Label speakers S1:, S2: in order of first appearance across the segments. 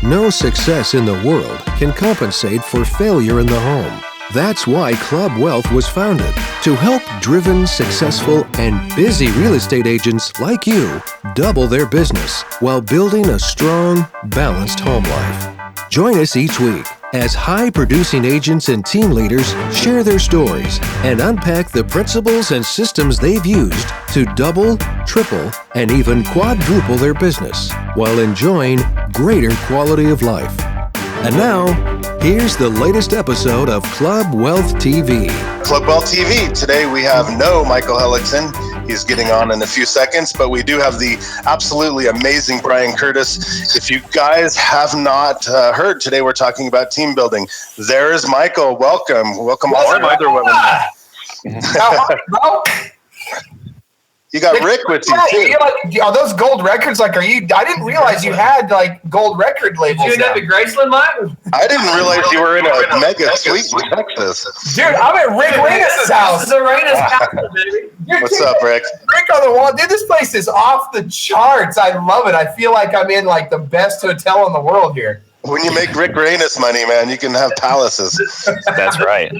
S1: no success in the world can compensate for failure in the home. That's why Club Wealth was founded, to help driven, successful, and busy real estate agents like you double their business while building a strong, balanced home life. Join us each week as high-producing agents and team leaders share their stories and unpack the principles and systems they've used to double, triple, and even quadruple their business while enjoying greater quality of life. And now, here's the latest episode of Club Wealth TV.
S2: Club Wealth TV. Today we have no Michael Hellickson. He's getting on in a few seconds, but we do have the absolutely amazing Brian Curtis. If you guys have not heard, today we're talking about team building. There's Michael. Welcome. Welcome all our other women.
S3: How are you, bro?
S2: You got Rick with you too.
S3: Are those gold records? Like, are you? I didn't realize you had like gold record labels.
S4: Did you end up at Graceland, Mike?
S2: I didn't realize you were in a mega suite in Texas.
S3: Dude, I'm at Rick Renas' house.
S4: This is Arena's house, baby.
S2: What's up, Rick?
S3: Rick on the wall. Dude, this place is off the charts. I love it. I feel like I'm in like the best hotel in the world here.
S2: When you make Rick Renas money, man, you can have palaces.
S5: That's right.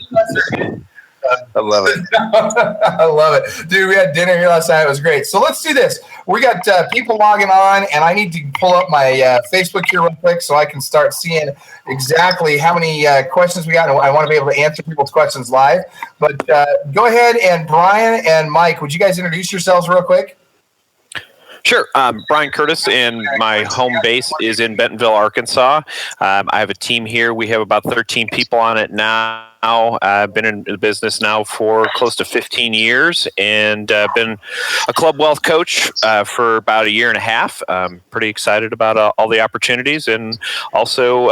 S2: I love it.
S3: I love it. Dude, we had dinner here last night. It was great. So let's do this. We got people logging on, and I need to pull up my Facebook here real quick so I can start seeing exactly how many questions we got. And I want to be able to answer people's questions live. But go ahead, and Brian and Mike, would you guys introduce yourselves real quick?
S5: Sure. Brian Curtis, and my home base is in Bentonville, Arkansas. I have a team here. We have about 13 people on it now. I've been in the business now for close to 15 years and been a Club Wealth coach for about a year and a half. I'm pretty excited about all the opportunities. And also,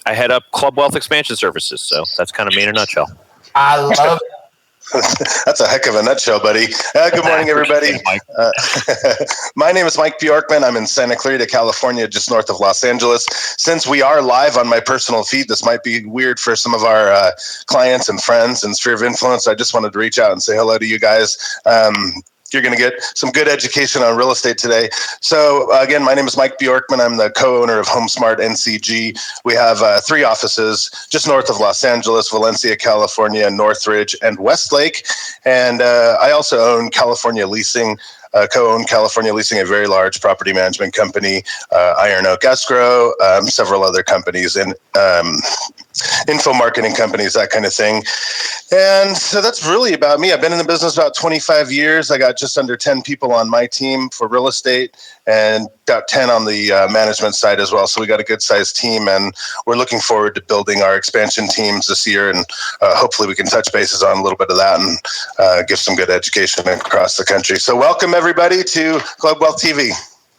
S5: I head up Club Wealth Expansion Services. So that's kind of me in a nutshell.
S3: I love it.
S2: That's a heck of a nutshell, buddy. Good morning, everybody. My name is Mike Bjorkman. I'm in Santa Clarita, California, just north of Los Angeles. Since we are live on my personal feed, this might be weird for some of our clients and friends and sphere of influence. I just wanted to reach out and say hello to you guys. You're going to get some good education on real estate today. So again, my name is Mike Bjorkman. I'm the co-owner of HomeSmart NCG. We have 3 offices just north of Los Angeles, Valencia, California, Northridge, and Westlake. And I also own California Leasing, co-own California Leasing, a very large property management company, Iron Oak Escrow, several other companies, and info marketing companies, that kind of thing. And so that's really about me. I've been in the business about 25 years. I got just under 10 people on my team for real estate and about 10 on the management side as well. So we got a good sized team, and we're looking forward to building our expansion teams this year. And hopefully we can touch bases on a little bit of that and give some good education across the country. So welcome everybody to Club Wealth TV.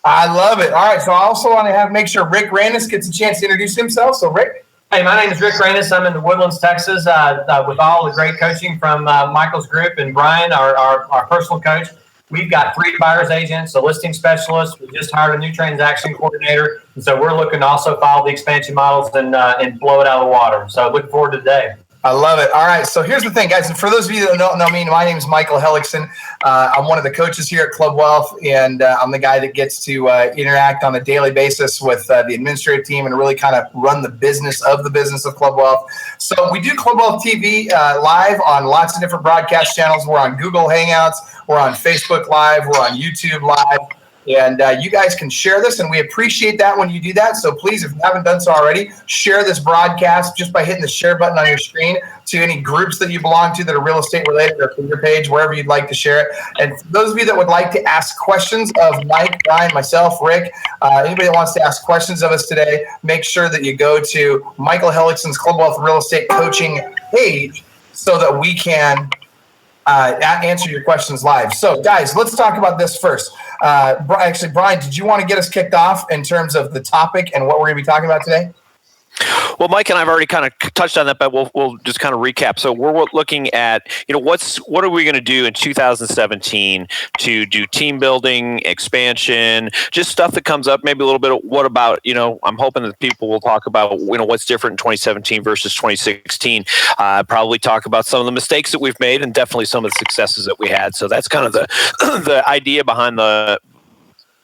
S3: I love it. All right. So I also want to make sure Rick Renas gets a chance to introduce himself. So Rick.
S4: Hey, my name is Rick Renas. I'm in the Woodlands, Texas, with all the great coaching from Michael's group and Brian, our personal coach. We've got 3 buyer's agents, a listing specialist. We just hired a new transaction coordinator. And so we're looking to also follow the expansion models and blow it out of the water. So looking forward to today.
S3: I love it. All right. So here's the thing, guys. And for those of you that don't know me, my name is Michael Hellickson. I'm one of the coaches here at Club Wealth, and I'm the guy that gets to interact on a daily basis with the administrative team and really kind of run the business of Club Wealth. So we do Club Wealth TV live on lots of different broadcast channels. We're on Google Hangouts. We're on Facebook Live. We're on YouTube Live. And you guys can share this, and we appreciate that when you do that. So please, if you haven't done so already, share this broadcast just by hitting the share button on your screen to any groups that you belong to that are real estate related, or from your page, wherever you'd like to share it. And for those of you that would like to ask questions of Mike, Brian, myself, Rick, anybody that wants to ask questions of us today, make sure that you go to Michael Hellickson's Club Wealth Real Estate Coaching page so that we can answer your questions live. So guys, let's talk about this first. Actually, Brian, did you want to get us kicked off in terms of the topic and what we're going to be talking about today?
S5: Well, Mike and I have already kind of touched on that, but we'll just kind of recap. So we're looking at, what are we going to do in 2017 to do team building, expansion, just stuff that comes up, maybe a little bit of what about, I'm hoping that people will talk about, what's different in 2017 versus 2016. Probably talk about some of the mistakes that we've made and definitely some of the successes that we had. So that's kind of the the idea behind the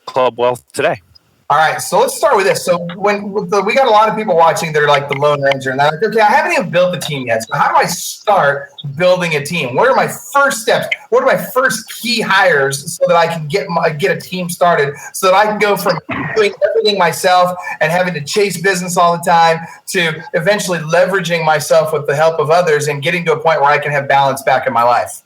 S5: Club Wealth today.
S3: All right, so let's start with this. So we got a lot of people watching that are like the Lone Ranger, and they're like, okay, I haven't even built the team yet. So how do I start building a team? What are my first steps? What are my first key hires so that I can get a team started, so that I can go from doing everything myself and having to chase business all the time to eventually leveraging myself with the help of others and getting to a point where I can have balance back in my life?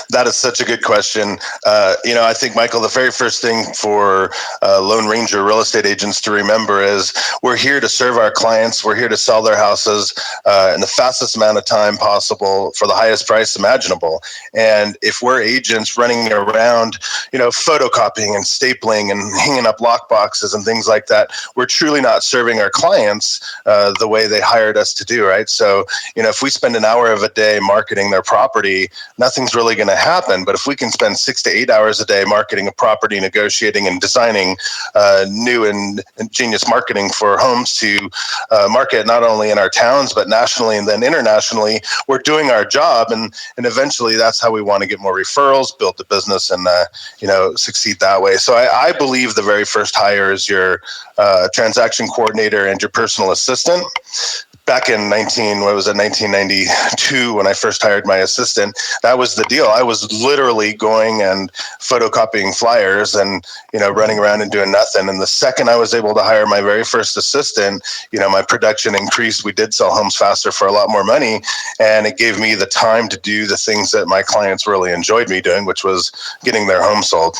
S2: That is such a good question. I think, Michael, the very first thing for Lone Ranger real estate agents to remember is we're here to serve our clients. We're here to sell their houses in the fastest amount of time possible for the highest price imaginable. And if we're agents running around, photocopying and stapling and hanging up lock boxes and things like that, we're truly not serving our clients the way they hired us to do, right? So, if we spend an hour of a day marketing their property, nothing's really going to happen. But if we can spend 6 to 8 hours a day marketing a property, negotiating and designing new and ingenious marketing for homes to market not only in our towns, but nationally and then internationally, we're doing our job. And eventually that's how we want to get more referrals, build the business, and succeed that way. So I believe the very first hire is your transaction coordinator and your personal assistant. Back in 1992, when I first hired my assistant, that was the deal. I was literally going and photocopying flyers and, running around and doing nothing. And the second I was able to hire my very first assistant, my production increased. We did sell homes faster for a lot more money. And it gave me the time to do the things that my clients really enjoyed me doing, which was getting their home sold.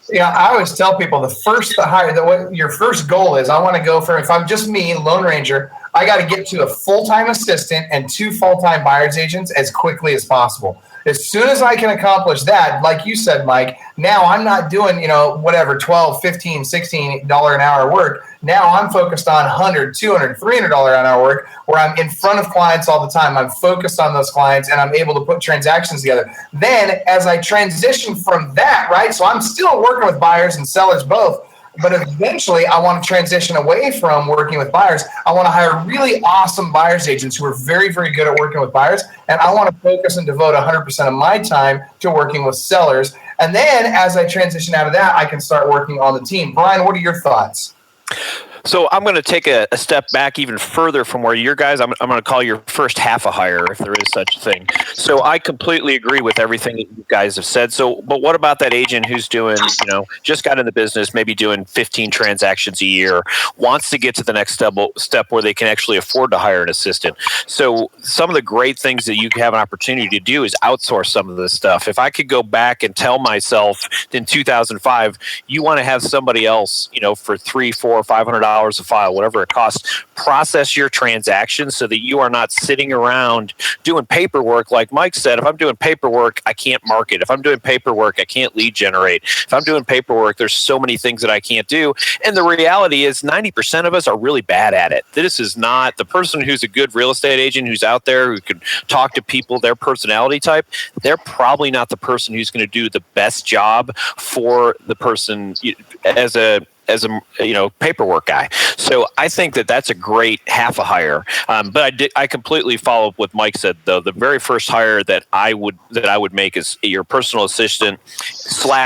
S3: Yeah, I always tell people what your first goal is. I want to go for, if I'm just me, Lone Ranger, I got to get to a full-time assistant and 2 full-time buyer's agents as quickly as possible. As soon as I can accomplish that, like you said, Mike, now I'm not doing, whatever, $12, $15, $16 an hour work. Now I'm focused on $100, $200, $300 an hour work where I'm in front of clients all the time. I'm focused on those clients and I'm able to put transactions together. Then as I transition from that, right, so I'm still working with buyers and sellers both, but eventually I want to transition away from working with buyers. I want to hire really awesome buyer's agents who are very, very good at working with buyers. And I want to focus and devote 100% of my time to working with sellers. And then as I transition out of that, I can start working on the team. Brian, what are your thoughts?
S5: So I'm going to take a step back even further from where your guys, I'm going to call your first half a hire, if there is such a thing. So I completely agree with everything that you guys have said. So, but what about that agent who's doing, just got in the business, maybe doing 15 transactions a year, wants to get to the next step where they can actually afford to hire an assistant. So some of the great things that you have an opportunity to do is outsource some of this stuff. If I could go back and tell myself in 2005, you want to have somebody else, for $300, $400, $500 a file, whatever it costs, process your transactions so that you are not sitting around doing paperwork. Like Mike said, if I'm doing paperwork, I can't market. If I'm doing paperwork, I can't lead generate. If I'm doing paperwork, there's so many things that I can't do. And the reality is 90% of us are really bad at it. This is not the person who's a good real estate agent who's out there who can talk to people, their personality type. They're probably not the person who's going to do the best job for the person as a paperwork guy. So I think that that's a great half a hire. But I completely follow up with Mike said, though. The very first hire that I would make is your personal assistant /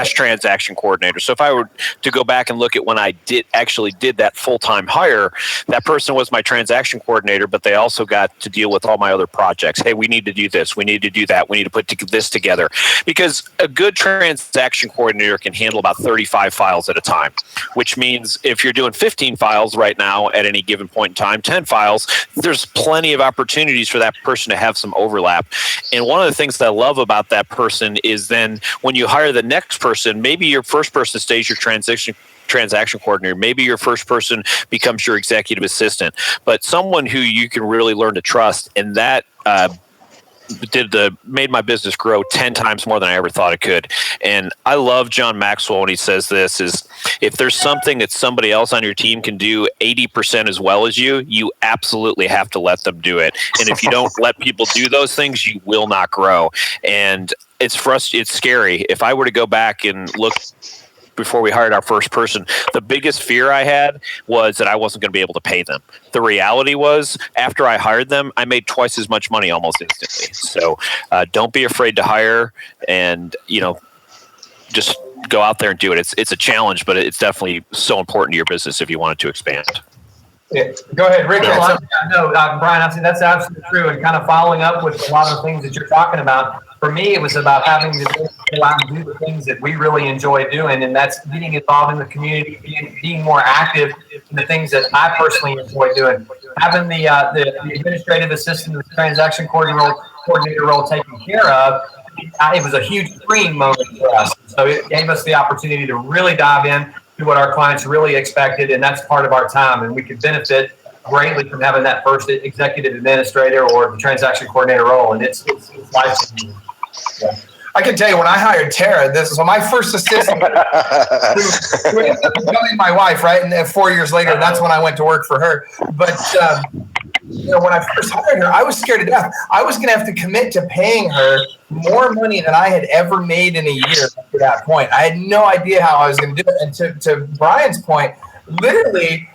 S5: transaction coordinator. So if I were to go back and look at when I did that full-time hire, that person was my transaction coordinator, but they also got to deal with all my other projects. Hey, we need to do this. We need to do that. We need to put this together. Because a good transaction coordinator can handle about 35 files at a time, which means if you're doing 15 files right now at any given point in time, 10 files, there's plenty of opportunities for that person to have some overlap. And one of the things that I love about that person is then when you hire the next person, maybe your first person stays your transaction coordinator. Maybe your first person becomes your executive assistant, but someone who you can really learn to trust, and that made my business grow 10 times more than I ever thought it could. And I love John Maxwell when he says this is, if there's something that somebody else on your team can do 80% as well as you absolutely have to let them do it. And if you don't let people do those things, you will not grow. And it's scary. If I were to go back and look before we hired our first person, the biggest fear I had was that I wasn't going to be able to pay them. The reality was, after I hired them, I made twice as much money almost instantly. So don't be afraid to hire, and just go out there and do it. It's a challenge, but it's definitely so important to your business if you want it to expand.
S3: Yeah. Go ahead, Rick.
S4: Brian, I think that's absolutely true. And kind of following up with a lot of the things that you're talking about, for me, it was about having to go out and do the things that we really enjoy doing. And that's getting involved in the community, being more active in the things that I personally enjoy doing. Having the administrative assistant, the transaction coordinator role taken care of, it was a huge freeing moment for us. So it gave us the opportunity to really dive in to what our clients really expected, and that's part of our time. And we could benefit greatly from having that first executive administrator or the transaction coordinator role, and it's life-changing.
S3: Yeah. I can tell you, when I hired Tara, my first assistant, who ended up becoming my wife, right? And then 4 years later, that's when I went to work for her. But when I first hired her, I was scared to death. I was going to have to commit to paying her more money than I had ever made in a year up to that point. I had no idea how I was going to do it. And to Brian's point, literally,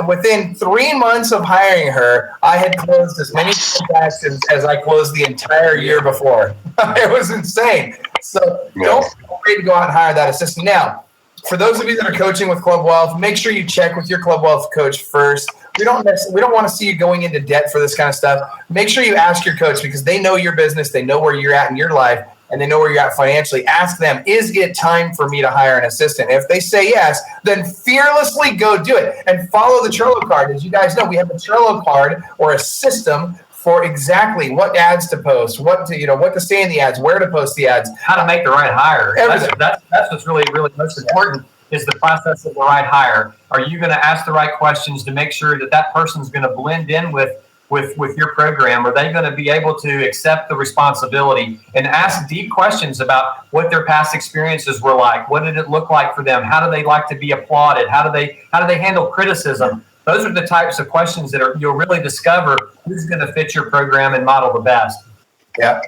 S3: within 3 months of hiring her, I had closed as many transactions as I closed the entire year before. It was insane. So don't be afraid to go out and hire that assistant. Now, for those of you that are coaching with Club Wealth, make sure you check with your Club Wealth coach first. We don't want to see you going into debt for this kind of stuff. Make sure you ask your coach, because they know your business, they know where you're at in your life, and they know where you're at financially. Ask them, is it time for me to hire an assistant? If they say yes, then fearlessly go do it and follow the Trello card. As you guys know, we have a Trello card or a system for exactly what ads to post, what to say in the ads, where to post the ads,
S4: how to make the right hire. That's what's really, really most important, is the process of the right hire. Are you going to ask the right questions to make sure that person's going to blend in with your program? Are they going to be able to accept the responsibility and ask deep questions about what their past experiences were like? What did it look like for them? How do they like to be applauded? How do they handle criticism? Those are the types of questions that you'll really discover who's going to fit your program and model the best.
S3: Yeah.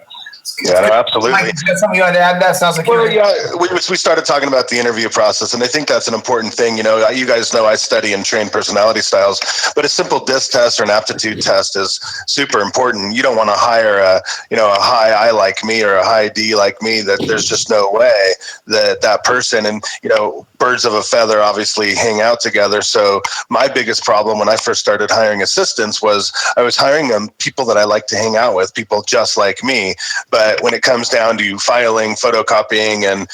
S2: Yeah, no, absolutely.
S3: Mike, you got something you want to add? That sounds like
S2: we started talking about the interview process, and I think that's an important thing. You guys know I study and train personality styles, but a simple DISC test or an aptitude test is super important. You don't want to hire a high I like me or a high D like me. That there's just no way that person, and birds of a feather obviously hang out together. So my biggest problem when I first started hiring assistants was I was hiring them people that I like to hang out with, people just like me. But when it comes down to filing, photocopying, and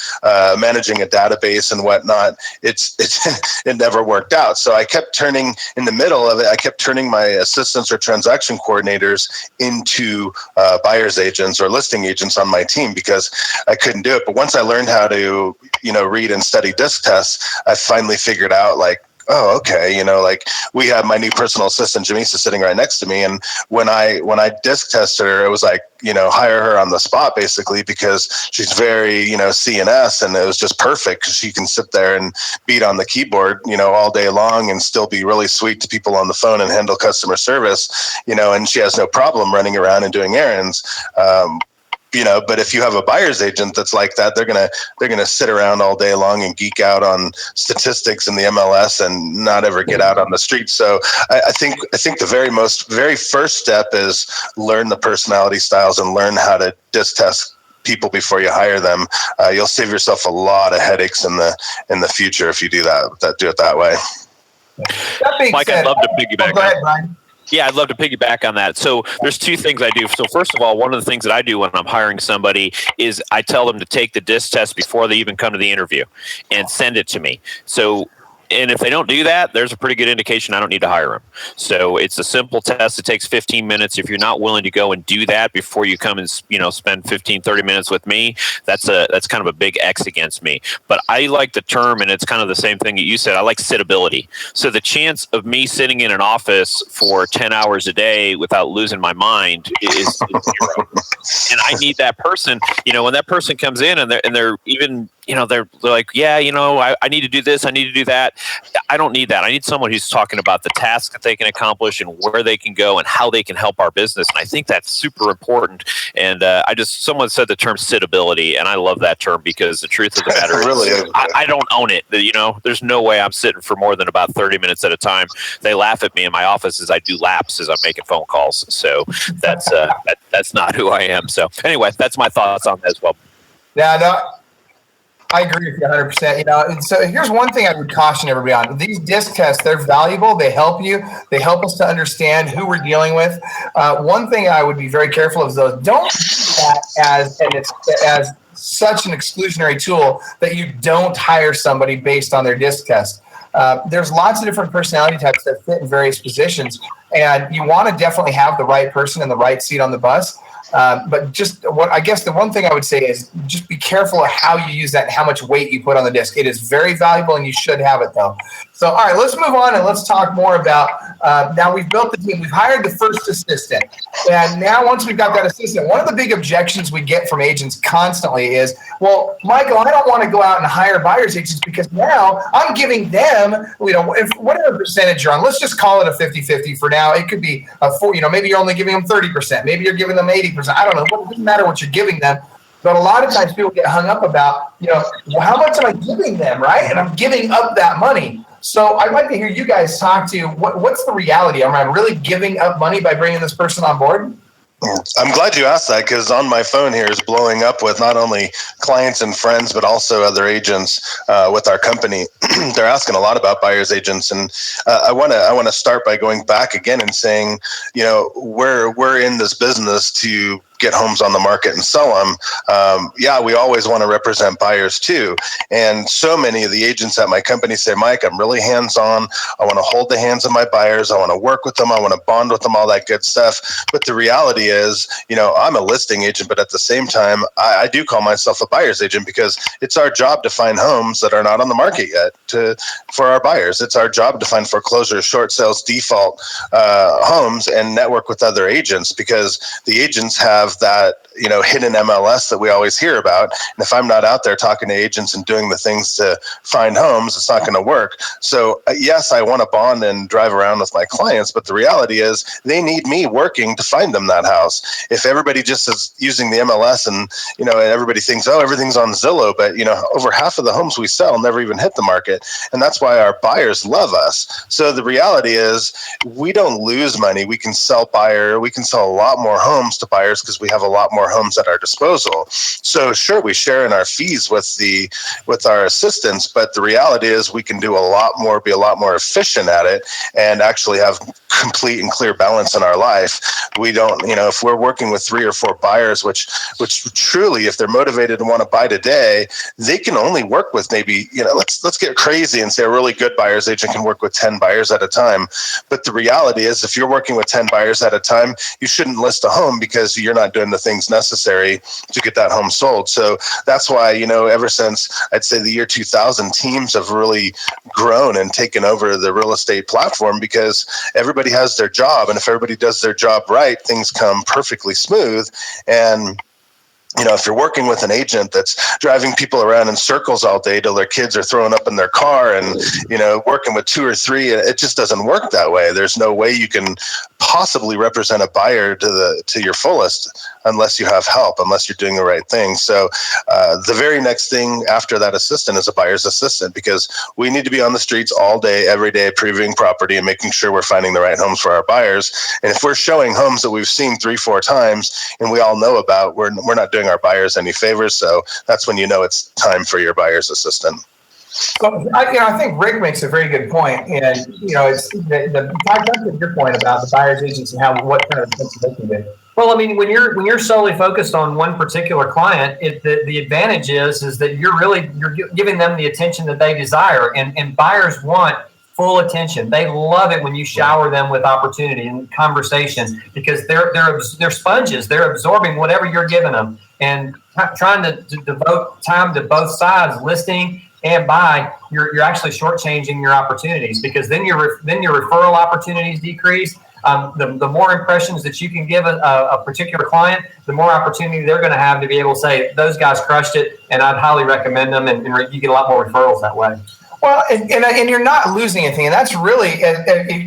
S2: managing a database and whatnot, it never worked out. So I kept turning, in the middle of it, I kept turning my assistants or transaction coordinators into buyer's agents or listing agents on my team because I couldn't do it. But once I learned how to, read and study DISC tests, I finally figured out oh, okay. We have my new personal assistant, Jamisa, sitting right next to me. And when I DISC tested her, it was hire her on the spot, basically, because she's very, CNS, and it was just perfect because she can sit there and beat on the keyboard, all day long and still be really sweet to people on the phone and handle customer service, and she has no problem running around and doing errands. But if you have a buyer's agent that's like that, they're gonna sit around all day long and geek out on statistics in the MLS and not ever get out on the street. So I think the very first step is learn the personality styles and learn how to DISC test people before you hire them. You'll save yourself a lot of headaches in the future if you do do it that way.
S5: Mike, I'd love to piggyback.
S3: Go ahead, Brian.
S5: Yeah, I'd love to piggyback on that. So there's two things I do. So first of all, one of the things that I do when I'm hiring somebody is I tell them to take the DISC test before they even come to the interview and send it to me. And if they don't do that, there's a pretty good indication I don't need to hire them. So it's a simple test. It takes 15 minutes. If you're not willing to go and do that before you come and spend 15, 30 minutes with me, that's kind of a big X against me. But I like the term, and it's kind of the same thing that you said. I like sittability. So the chance of me sitting in an office for 10 hours a day without losing my mind is zero. And I need that person. When that person comes in and they're even they're like, yeah, I need to do this, I need to do that. I don't need that. I need someone who's talking about the tasks that they can accomplish and where they can go and how they can help our business. And I think that's super important. And someone said the term sittability, and I love that term because the truth of the matter is I don't own it. There's no way I'm sitting for more than about 30 minutes at a time. They laugh at me in my office as I do laps as I'm making phone calls. So that's that's not who I am. So anyway, that's my thoughts on that as well.
S3: Yeah, no. I agree with you 100%. And so here's one thing I would caution everybody on. These disc tests, they're valuable. They help you. They help us to understand who we're dealing with. One thing I would be very careful of is though, don't use that as such an exclusionary tool that you don't hire somebody based on their disc test. There's lots of different personality types that fit in various positions, and you want to definitely have the right person in the right seat on the bus. But I guess the one thing I would say is just be careful of how you use that and how much weight you put on the disc. It is very valuable, and you should have it though. So, all right, let's move on and let's talk more about, now we've built the team, we've hired the first assistant. And now once we've got that assistant, one of the big objections we get from agents constantly is, well, Michael, I don't want to go out and hire buyer's agents because now I'm giving them, if whatever percentage you're on, let's just call it a 50-50 for now. It could be maybe you're only giving them 30%. Maybe you're giving them 80%. I don't know. It doesn't matter what you're giving them. But a lot of times people get hung up about, how much am I giving them, right? And I'm giving up that money. So I'd like to hear you guys talk to what's the reality? Am I really giving up money by bringing this person on board?
S2: I'm glad you asked that, because on my phone here is blowing up with not only clients and friends, but also other agents with our company. They're asking a lot about buyer's agents. And I want to start by going back again and saying, we're in this business to get homes on the market and sell them. We always want to represent buyers too. And so many of the agents at my company say, Mike, I'm really hands-on. I want to hold the hands of my buyers. I want to work with them. I want to bond with them, all that good stuff. But the reality is, I'm a listing agent, but at the same time, I do call myself a buyer's agent because it's our job to find homes that are not on the market yet for our buyers. It's our job to find foreclosures, short sales, default homes, and network with other agents, because the agents have that hidden MLS that we always hear about. And if I'm not out there talking to agents and doing the things to find homes, it's not going to work. So yes, I want to bond and drive around with my clients, but the reality is they need me working to find them that house. If everybody just is using the MLS and and everybody thinks, oh, everything's on Zillow, but over half of the homes we sell never even hit the market, and that's why our buyers love us. So the reality is we don't lose money. We can sell a lot more homes to buyers because we have a lot more homes at our disposal. So sure, we share in our fees with our assistants, but the reality is we can do a lot more, be a lot more efficient at it, and actually have complete and clear balance in our life. We don't, if we're working with 3 or 4 buyers, which truly, if they're motivated and want to buy today, they can only work with maybe, let's get crazy and say a really good buyer's agent can work with 10 buyers at a time. But the reality is, if you're working with 10 buyers at a time, you shouldn't list a home because you're not doing the things necessary to get that home sold. So that's why, ever since I'd say the year 2000, teams have really grown and taken over the real estate platform, because everybody has their job. And if everybody does their job right, things come perfectly smooth. And if you're working with an agent that's driving people around in circles all day till their kids are throwing up in their car and, working with 2 or 3, it just doesn't work that way. There's no way you can possibly represent a buyer to your fullest unless you have help, unless you're doing the right thing. So the very next thing after that assistant is a buyer's assistant, because we need to be on the streets all day, every day, previewing property and making sure we're finding the right homes for our buyers. And if we're showing homes that we've seen 3-4 times and we all know about, we're not doing our buyers any favors. So that's when it's time for your buyer's assistant.
S3: So I think Rick makes a very good point, and it's your point about the buyer's agents and what kind of things they can do.
S4: Well, I mean, when you're solely focused on one particular client, the advantage is that you're giving them the attention that they desire, and buyers want full attention. They love it when you shower them with opportunity and conversation, because they're sponges. They're absorbing whatever you're giving them, and trying to devote time to both sides, listing and buy, you're actually shortchanging your opportunities, because then your referral opportunities decrease. The more impressions that you can give a particular client, the more opportunity they're going to have to be able to say, those guys crushed it, and I'd highly recommend them, and you get a lot more referrals that way.
S3: Well, and you're not losing anything, and that's really,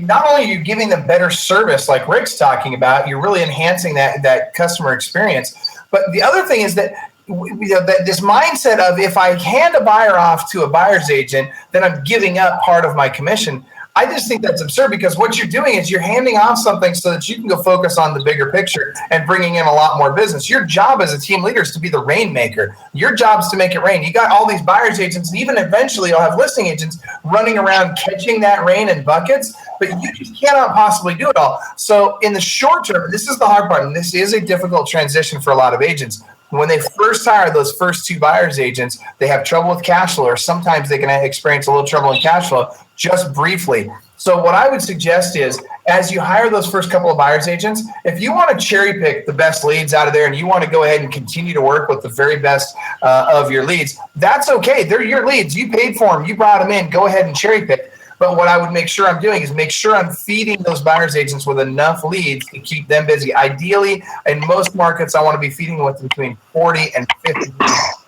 S3: not only are you giving them better service like Rick's talking about, you're really enhancing that customer experience. But the other thing is that this mindset of, if I hand a buyer off to a buyer's agent, then I'm giving up part of my commission. I just think that's absurd, because what you're doing is you're handing off something so that you can go focus on the bigger picture and bringing in a lot more business. Your job as a team leader is to be the rainmaker. Your job is to make it rain. You got all these buyer's agents, and even eventually you'll have listing agents running around catching that rain in buckets, but you just cannot possibly do it all. So in the short term, this is the hard part, and this is a difficult transition for a lot of agents. When they first hire those first 2 buyer's agents, they have trouble with cash flow, or sometimes they can experience a little trouble in cash flow just briefly. So what I would suggest is, as you hire those first couple of buyer's agents, if you want to cherry pick the best leads out of there and you want to go ahead and continue to work with the very best of your leads, that's okay. They're your leads. You paid for them. You brought them in. Go ahead and cherry pick. But what I would make sure I'm doing is make sure I'm feeding those buyer's agents with enough leads to keep them busy. Ideally, in most markets, I want to be feeding them with between 40 and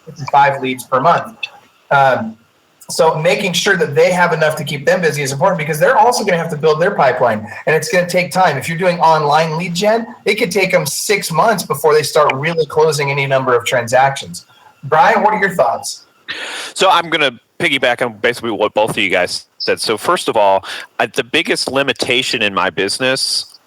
S3: 55 leads per month. So making sure that they have enough to keep them busy is important, because they're also going to have to build their pipeline, and it's going to take time. If you're doing online lead gen, it could take them 6 months before they start really closing any number of transactions. Brian, what are your thoughts?
S5: So I'm going to piggyback on basically what both of you guys said. So first of all, the biggest limitation in my business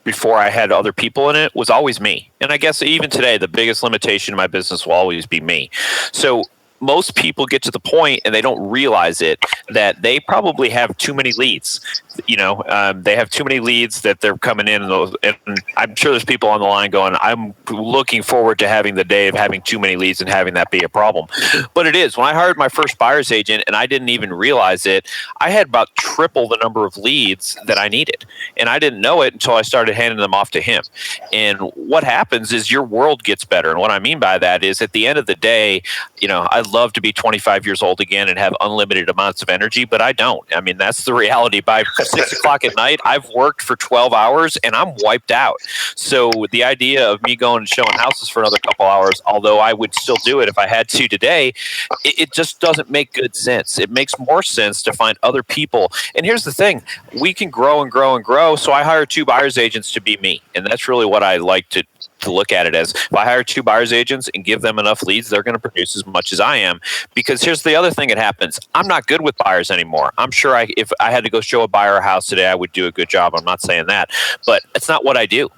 S5: before I had other people in it was always me. And I guess even today, the biggest limitation in my business will always be me. So most people get to the point, and they don't realize it, that they probably have too many leads. They have too many leads that they're coming in, and I'm sure there's people on the line going, I'm looking forward to having the day of having too many leads and having that be a problem. But it is. When I hired my first buyer's agent, and I didn't even realize it, I had about triple the number of leads that I needed. And I didn't know it until I started handing them off to him. And what happens is your world gets better. And what I mean by that is, at the end of the day, I'd love to be 25 years old again and have unlimited amounts of energy, but I don't. I mean, that's the reality. By 6 o'clock at night, I've worked for 12 hours and I'm wiped out. So the idea of me going and showing houses for another couple hours, although I would still do it if I had to today, it just doesn't make good sense. It makes more sense to find other people. And here's the thing, we can grow and grow and grow. So I hired 2 buyer's agents to be me. And that's really what I like to look at it as. If I hire 2 buyer's agents and give them enough leads, they're going to produce as much as I am. Because here's the other thing that happens. I'm not good with buyers anymore. I'm sure if I had to go show a buyer a house today, I would do a good job. I'm not saying that, but it's not what I do.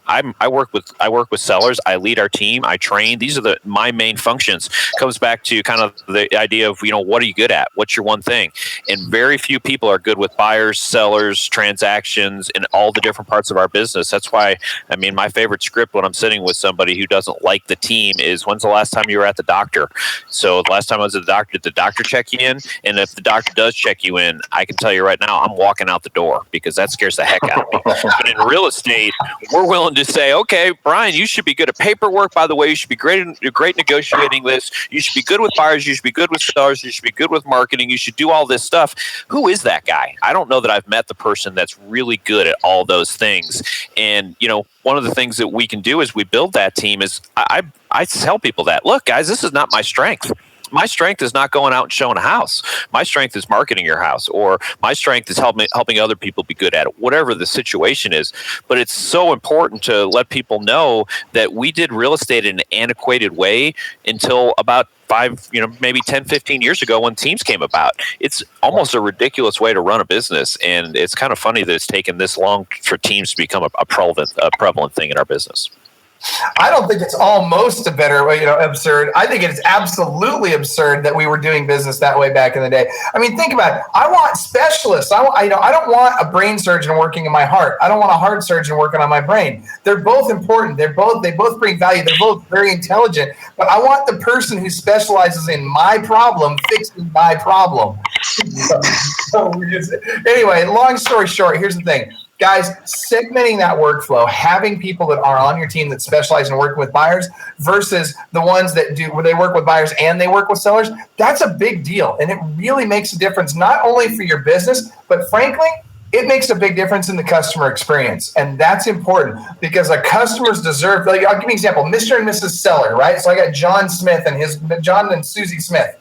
S5: I work with sellers. I lead our team. I train. These are my main functions. Comes back to kind of the idea of, what are you good at? What's your one thing? And very few people are good with buyers, sellers, transactions, and all the different parts of our business. That's why, my favorite script when I'm sitting with somebody who doesn't like the team is, when's the last time you were at the doctor? So the last time I was at the doctor, did the doctor check you in? And if the doctor does check you in, I can tell you right now, I'm walking out the door, because that scares the heck out of me. But in real estate, we're willing to say, okay, Brian, you should be good at paperwork. By the way, you should be great negotiating this. You should be good with buyers. You should be good with sellers. You should be good with marketing. You should do all this stuff. Who is that guy? I don't know that I've met the person that's really good at all those things. And, one of the things that we can do as we build that team is I tell people that, look, guys, this is not my strength. My strength is not going out and showing a house. My strength is marketing your house, or my strength is helping other people be good at it, whatever the situation is. But it's so important to let people know that we did real estate in an antiquated way until about 5, maybe 10, 15 years ago when teams came about. It's almost a ridiculous way to run a business. And it's kind of funny that it's taken this long for teams to become a prevalent thing in our business.
S3: I don't think it's almost a better way, absurd. I think it is absolutely absurd that we were doing business that way back in the day. Think about it. I want specialists. I don't want a brain surgeon working in my heart. I don't want a heart surgeon working on my brain. They're both important. They both bring value. They're both very intelligent. But I want the person who specializes in my problem fixing my problem. Anyway, long story short, here's the thing. Guys, segmenting that workflow, having people that are on your team that specialize in working with buyers versus the ones that do where they work with buyers and they work with sellers, that's a big deal. And it really makes a difference, not only for your business, but frankly, it makes a big difference in the customer experience. And that's important because our customers deserve, I'll give you an example, Mr. and Mrs. Seller, right? So I got John and Susie Smith.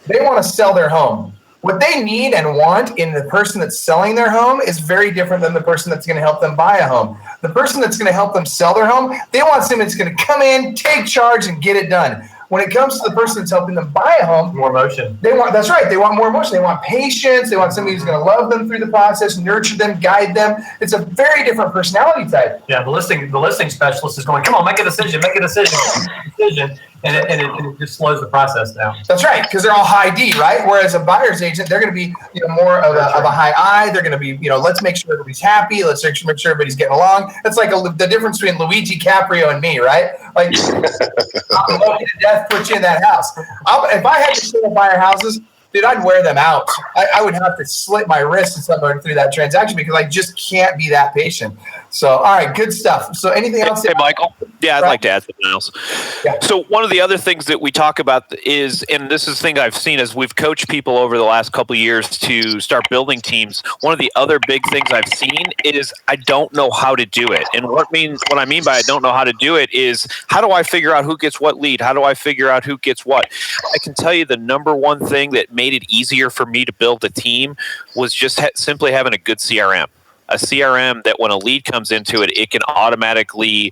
S3: They want to sell their home. What they need and want in the person that's selling their home is very different than the person that's going to help them buy a home. The person that's going to help them sell their home, they want someone that's going to come in, take charge, and get it done. When it comes to the person that's helping them buy a home,
S4: More emotion.
S3: that's right. They want more emotion. They want patience. They want somebody who's going to love them through the process, nurture them, guide them. It's a very different personality type.
S4: Yeah, the listing specialist is going, come on, make a decision. And it just slows the process down.
S3: That's right, because they're all high D, right? Whereas a buyer's agent, they're going to be more of a high I. They're going to be, let's make sure everybody's happy. Let's make sure everybody's getting along. That's like the difference between Luigi Caprio and me, right? Like, I'll love you to death, put you in that house. If I had to sell buyer houses, dude, I'd wear them out. I would have to slit my wrist and stuff through that transaction because I just can't be that patient. So, all right, good stuff. So anything else?
S5: Hey, Michael. Yeah, I'd like to add something else.
S3: Yeah.
S5: So one of the other things that we talk about is, and this is the thing I've seen as we've coached people over the last couple of years to start building teams. One of the other big things I've seen is I don't know how to do it. And what I mean by I don't know how to do it is, how do I figure out who gets what lead? How do I figure out who gets what? I can tell you the number one thing that made it easier for me to build a team was just simply having a good CRM. A CRM that when a lead comes into it, it can automatically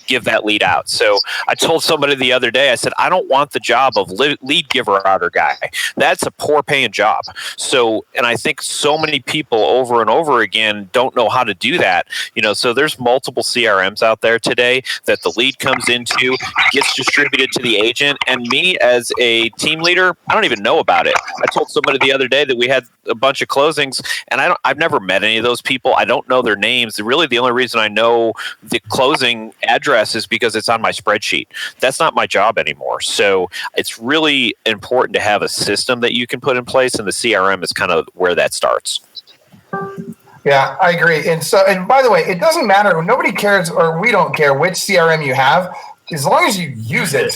S5: give that lead out. So I told somebody the other day, I said, I don't want the job of lead giver outer guy. That's a poor paying job. So, and I think so many people over and over again don't know how to do that. So there's multiple CRMs out there today that the lead comes into, gets distributed to the agent. And me as a team leader, I don't even know about it. I told somebody the other day that we had a bunch of closings and I've never met any of those people. I don't know their names. Really, the only reason I know the closing address is because it's on my spreadsheet. That's not my job anymore. So it's really important to have a system that you can put in place, and the CRM is kind of where that starts.
S3: Yeah, I agree. And by the way, it doesn't matter. Nobody cares, or we don't care which CRM you have, as long as you use it.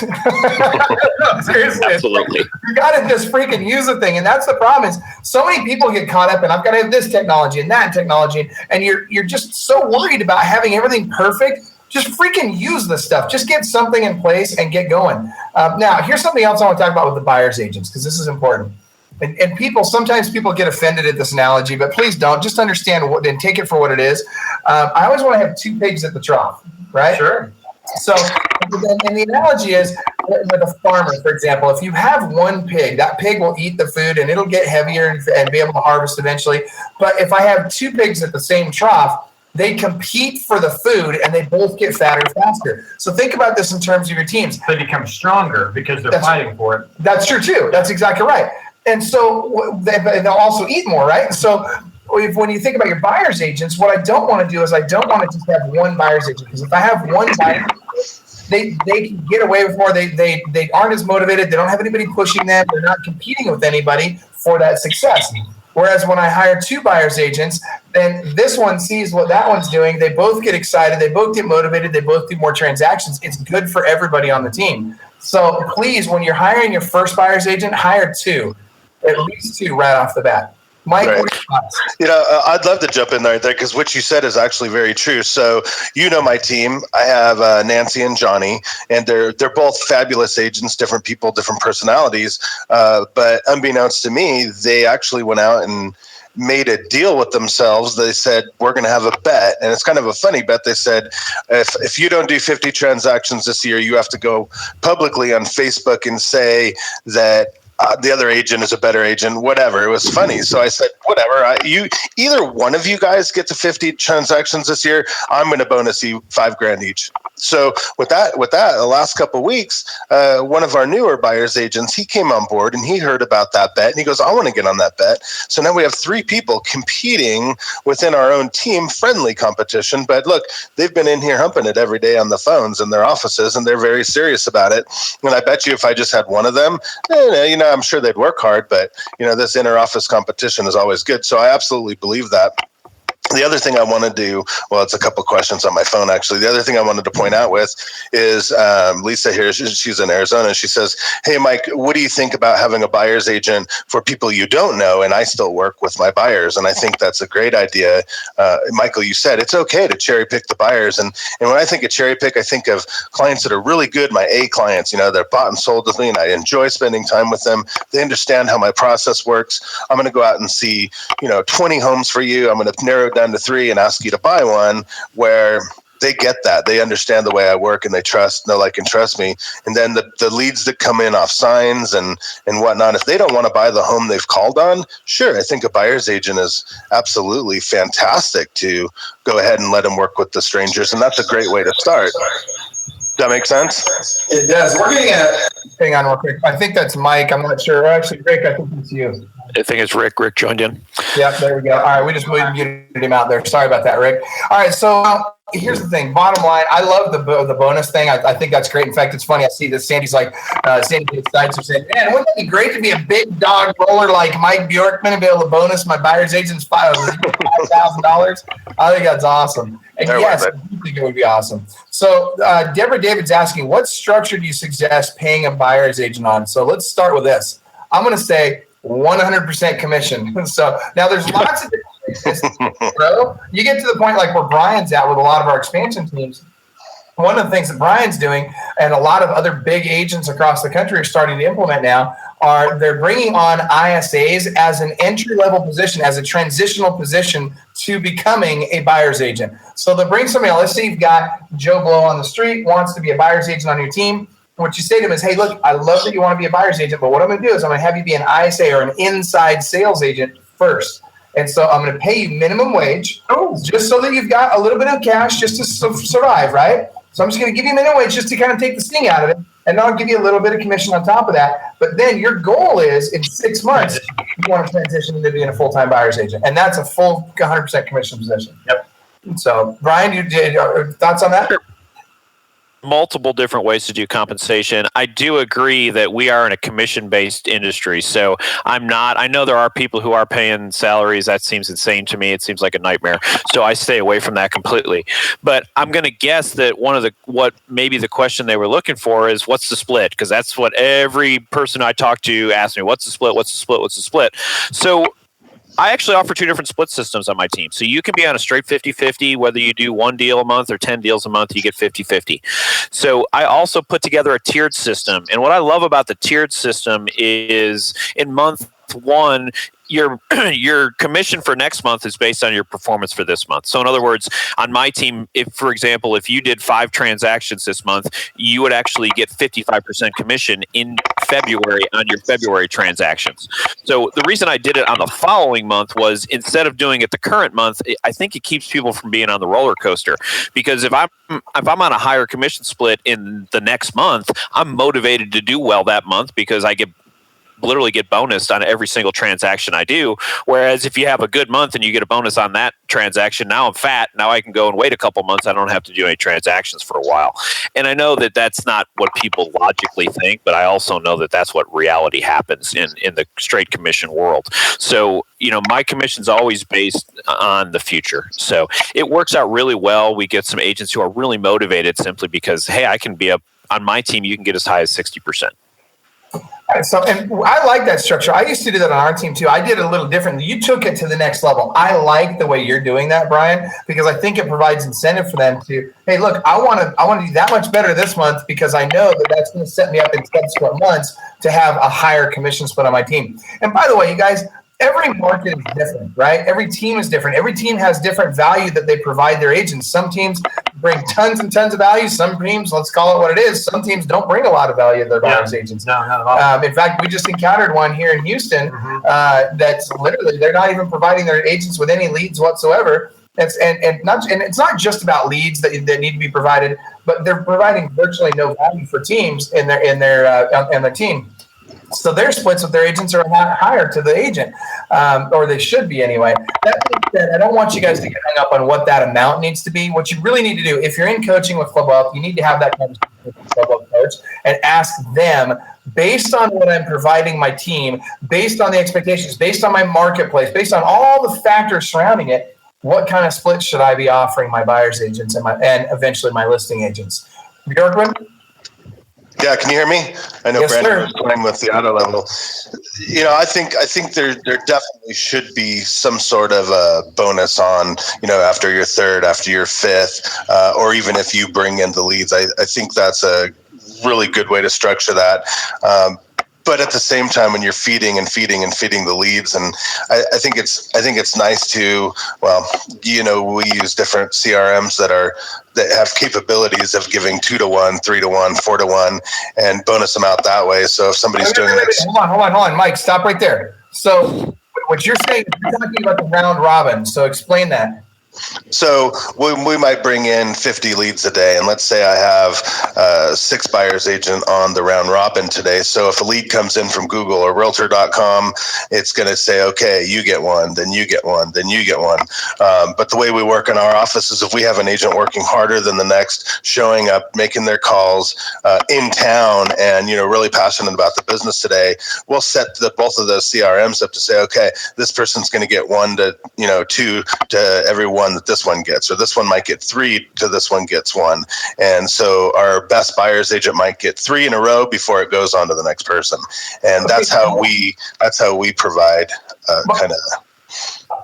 S3: Seriously.
S5: Absolutely.
S3: You got to just freaking use the thing. And that's the problem is so many people get caught up in, I've got to have this technology and that technology. And you're just so worried about having everything perfect. Just freaking use the stuff. Just get something in place and get going. Now, here's something else I want to talk about with the buyer's agents, because this is important. And sometimes people get offended at this analogy, but please don't. Just understand and take it for what it is. I always want to have two pigs at the trough, right?
S4: Sure.
S3: So, and the analogy is with a farmer, for example, if you have one pig, that pig will eat the food and it'll get heavier and be able to harvest eventually. But if I have two pigs at the same trough, they compete for the food and they both get fatter faster. So think about this in terms of your teams.
S4: They become stronger because they're fighting for it.
S3: That's true too. That's exactly right. And so they'll also eat more, right? So when you think about your buyer's agents, what I don't want to do is I don't want to just have one buyer's agent, because if I have one buyer, they can get away with more. They aren't as motivated. They don't have anybody pushing them. They're not competing with anybody for that success. Whereas when I hire two buyer's agents, then this one sees what that one's doing. They both get excited. They both get motivated. They both do more transactions. It's good for everybody on the team. So please, when you're hiring your first buyer's agent, hire two, at least two right off the bat. Mike,
S2: right. I'd love to jump in there because what you said is actually very true. So, my team. I have Nancy and Johnny, and they're both fabulous agents, different people, different personalities. But unbeknownst to me, they actually went out and made a deal with themselves. They said, we're going to have a bet. And it's kind of a funny bet. They said, if you don't do 50 transactions this year, you have to go publicly on Facebook and say that the other agent is a better agent, whatever. It was funny. So I said, whatever. Either one of you guys get to 50 transactions this year, I'm going to bonus you $5,000 each. So with that, the last couple of weeks, one of our newer buyers agents, he came on board and he heard about that bet and he goes, I want to get on that bet. So now we have three people competing within our own team, friendly competition. But look, they've been in here humping it every day on the phones in their offices, and they're very serious about it. And I bet you if I just had one of them, I'm sure they'd work hard, but this inter-office competition is always good. So I absolutely believe that. The other thing I want to do, well, it's a couple questions on my phone, actually. The other thing I wanted to point out with is Lisa here. She's in Arizona. And she says, hey, Mike, what do you think about having a buyer's agent for people you don't know? And I still work with my buyers. And I think that's a great idea. Michael, you said it's okay to cherry pick the buyers. And when I think of cherry pick, I think of clients that are really good, my A clients. They're bought and sold with me, and I enjoy spending time with them. They understand how my process works. I'm going to go out and see, 20 homes for you. I'm going to narrow it down to 3 and ask you to buy one, where they get that. They understand the way I work, and they know, like, and trust me. And then the leads that come in off signs and whatnot, if they don't want to buy the home they've called on, sure, I think a buyer's agent is absolutely fantastic to go ahead and let them work with the strangers. And that's a great way to start. Does that make sense?
S3: It does. We're getting hang on real quick. I think that's Mike. I'm not sure. Actually, Rick, I think it's you.
S5: I think it's Rick. Rick joined in.
S3: Yeah, there we go. All right, we just muted him out there. Sorry about that, Rick. All right, so here's the thing. Bottom line, I love the bonus thing. I think that's great. In fact, it's funny. I see that Sandy's like, Sandy excited to say, man, wouldn't it be great to be a big dog roller like Mike Bjorkman and be able to bonus my buyer's agent's $5,000? I think that's awesome. And yes, I think it would be awesome. So Deborah David's asking, what structure do you suggest paying a buyer's agent on? So let's start with this. I'm going to say 100% commission. So now there's lots of different things, bro. You get to the point like where Brian's at with a lot of our expansion teams. One of the things that Brian's doing, and a lot of other big agents across the country are starting to implement now, are they're bringing on ISAs as an entry-level position, as a transitional position to becoming a buyer's agent. So they'll bring somebody else. Let's say you've got Joe Blow on the street, wants to be a buyer's agent on your team. What you say to him is, hey, look, I love that you want to be a buyer's agent, but what I'm going to do is I'm going to have you be an ISA or an inside sales agent first. And so I'm going to pay you minimum wage just so that you've got a little bit of cash just to survive, right? So I'm just going to give you minimum wage just to kind of take the sting out of it. And then I'll give you a little bit of commission on top of that. But then your goal is in 6 months, you want to transition into being a full-time buyer's agent. And that's a full 100% commission position.
S4: Yep.
S3: So Brian, you did thoughts on that?
S5: Sure. Multiple different ways to do compensation. I do agree that we are in a commission-based industry. So I know there are people who are paying salaries. That seems insane to me. It seems like a nightmare. So I stay away from that completely. But I'm going to guess that what maybe the question they were looking for is, what's the split? Because that's what every person I talk to asks me, what's the split? What's the split? What's the split? So I actually offer 2 different split systems on my team. So you can be on a straight 50-50, whether you do 1 deal a month or 10 deals a month, you get 50-50. So I also put together a tiered system. And what I love about the tiered system is in month 1, your commission for next month is based on your performance for this month. So in other words, on my team, for example, if you did 5 transactions this month, you would actually get 55% commission in February on your February transactions. So the reason I did it on the following month was, instead of doing it the current month, I think it keeps people from being on the roller coaster. Because if I'm on a higher commission split in the next month, I'm motivated to do well that month because I literally get bonused on every single transaction I do. Whereas if you have a good month and you get a bonus on that transaction, now I'm fat. Now I can go and wait a couple months. I don't have to do any transactions for a while. And I know that that's not what people logically think, but I also know that that's what reality happens in the straight commission world. So, my commission's always based on the future. So it works out really well. We get some agents who are really motivated simply because, hey, I can be on my team, you can get as high as 60%.
S3: So, and I like that structure. I used to do that on our team too. I did it a little differently. You took it to the next level. I like the way you're doing that, Brian, because I think it provides incentive for them to, hey, look, I want to do that much better this month because I know that that's going to set me up in subsequent months to have a higher commission split on my team. And by the way, you guys, every market is different, right? Every team is different. Every team has different value that they provide their agents. Some teams bring tons and tons of value. Some teams, let's call it what it is, some teams don't bring a lot of value to their buyer's agents.
S4: No, not at all.
S3: In fact, we just encountered one here in Houston that's literally, they're not even providing their agents with any leads whatsoever. And it's not just about leads that need to be provided, but they're providing virtually no value for teams in their team. So their splits with their agents are higher to the agent, or they should be anyway. That being said, I don't want you guys to get hung up on what that amount needs to be. What you really need to do, if you're in coaching with Club Wealth, you need to have that conversation with the Club Wealth coach and ask them, based on what I'm providing my team, based on the expectations, based on my marketplace, based on all the factors surrounding it, what kind of split should I be offering my buyer's agents and eventually my listing agents? Bjorkman?
S2: Yeah, can you hear me? I know, yes, Brandon
S3: sir.
S2: was playing with the auto level. I think there definitely should be some sort of a bonus on, after your 3rd, after your 5th, or even if you bring in the leads. I think that's a really good way to structure that. but at the same time, when you're feeding the leads, and I think it's nice to, we use different CRMs that have capabilities of giving 2 to 1, 3 to 1, 4 to 1, and bonus them out that way. So if somebody's doing this,
S3: hold on, Mike, stop right there. So what you're saying, you're talking about the round robin. So explain that.
S2: So we might bring in 50 leads a day, and let's say I have 6 buyer's agent on the round robin today. So if a lead comes in from Google or Realtor.com, it's going to say, okay, you get one, then you get one, then you get one. But the way we work in our office is if we have an agent working harder than the next, showing up, making their calls in town, and really passionate about the business today, we'll set both of those CRMs up to say, okay, this person's going to get 1 to 2 to every one that this one gets, or this one might get 3 to this one gets 1. And so our best buyer's agent might get 3 in a row before it goes on to the next person. And that's how we provide kind of.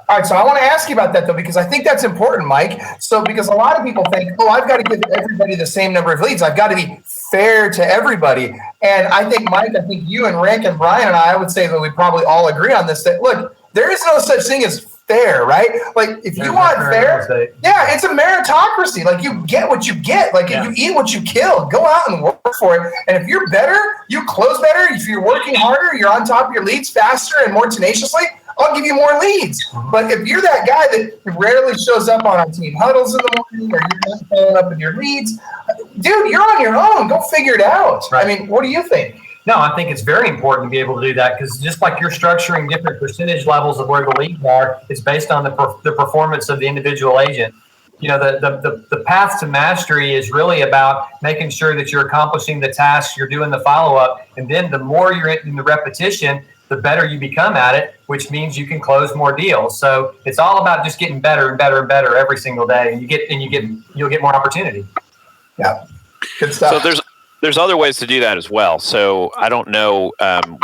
S3: All right, so I want to ask you about that, though, because I think that's important, Mike. So because a lot of people think, I've got to give everybody the same number of leads. I've got to be fair to everybody. And I think, Mike, you and Rick and Brian and I would say that we probably all agree on this, that, look, there is no such thing as fair, right? Like if you want fair, it's a meritocracy. Like you get what you get. Like if you eat what you kill, go out and work for it. And if you're better, you close better. If you're working harder, you're on top of your leads faster and more tenaciously, I'll give you more leads. But if you're that guy that rarely shows up on our team huddles in the morning, or you're not following up with your leads, dude, you're on your own. Go figure it out. Right. I mean, what do you think?
S4: No, I think it's very important to be able to do that, because just like you're structuring different percentage levels of where the leads are, it's based on the performance of the individual agent. The path to mastery is really about making sure that you're accomplishing the tasks, you're doing the follow-up, and then the more you're in the repetition, the better you become at it, which means you can close more deals. So it's all about just getting better and better and better every single day, and you'll get more opportunity.
S3: Yeah, good stuff.
S5: So there's other ways to do that as well. So I don't know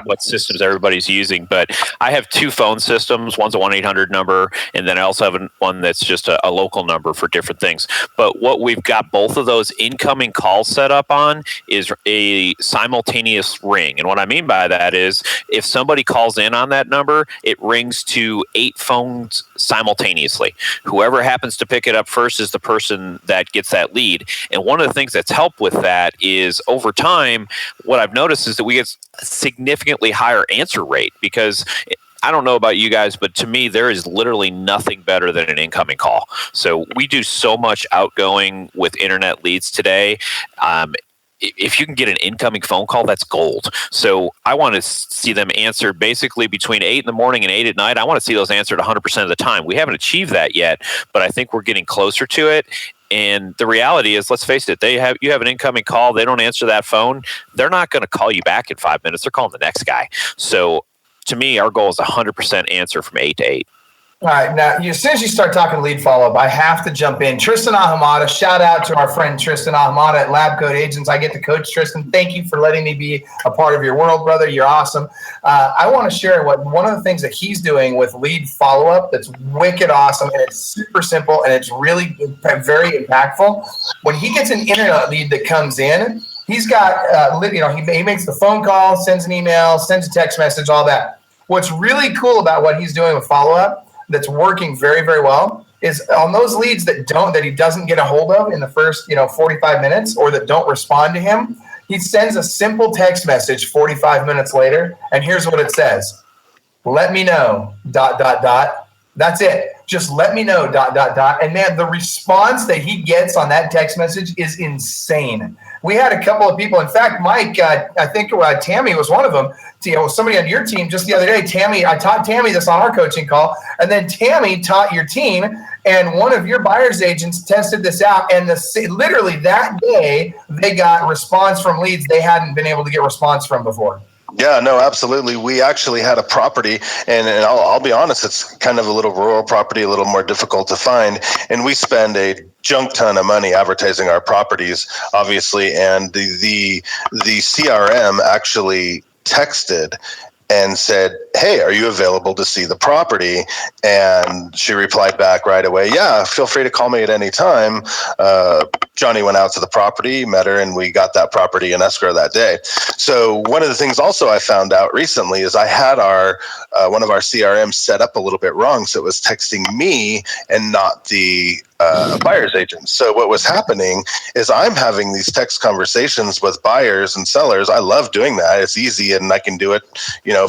S5: what systems everybody's using, but I have 2 phone systems. One's a 1-800 number, and then I also have one that's just a local number for different things. But what we've got both of those incoming calls set up on is a simultaneous ring. And what I mean by that is if somebody calls in on that number, it rings to 8 phones simultaneously. Whoever happens to pick it up first is the person that gets that lead. And one of the things that's helped with that is over time, what I've noticed is that we get a significantly higher answer rate, because I don't know about you guys, but to me, there is literally nothing better than an incoming call. So we do so much outgoing with internet leads today. If you can get an incoming phone call, that's gold. So I want to see them answered basically between 8 in the morning and 8 at night. I want to see those answered 100% of the time. We haven't achieved that yet, but I think we're getting closer to it. And the reality is, let's face it, you have an incoming call, they don't answer that phone, they're not going to call you back in 5 minutes. They're calling the next guy. So to me, our goal is 100% answer from 8 to 8.
S3: All right. Now, as soon as you start talking lead follow-up, I have to jump in. Tristan Ahumada, shout out to our friend Tristan Ahumada at Lab Coat Agents. I get to coach Tristan. Thank you for letting me be a part of your world, brother. You're awesome. I want to share one of the things that he's doing with lead follow-up that's wicked awesome, and it's super simple, and it's really very impactful. When he gets an internet lead that comes in, he's got, he makes the phone call, sends an email, sends a text message, all that. What's really cool about what he's doing with follow-up that's working very, very well is on those leads that he doesn't get a hold of in the first 45 minutes, or that don't respond to him, he sends a simple text message 45 minutes later, and here's what it says: let me know, ... That's it. Just let me know, ... And man, the response that he gets on that text message is insane. We had a couple of people. In fact, Mike, I think Tammy was one of them. Somebody on your team just the other day. Tammy, I taught Tammy this on our coaching call, and then Tammy taught your team. And one of your buyer's agents tested this out, and literally that day they got response from leads they hadn't been able to get response from before.
S2: Yeah, no, absolutely. We actually had a property, and I'll be honest, it's kind of a little rural property, a little more difficult to find, and we spend a junk ton of money advertising our properties, obviously, and the CRM actually texted and said, "Hey, are you available to see the property?" And she replied back right away, "Yeah, feel free to call me at any time." Johnny went out to the property, met her, and we got that property in escrow that day. So one of the things also I found out recently is I had our one of our CRMs set up a little bit wrong, so it was texting me and not the buyer's agent. So what was happening is I'm having these text conversations with buyers and sellers. I love doing that. It's easy, and I can do it,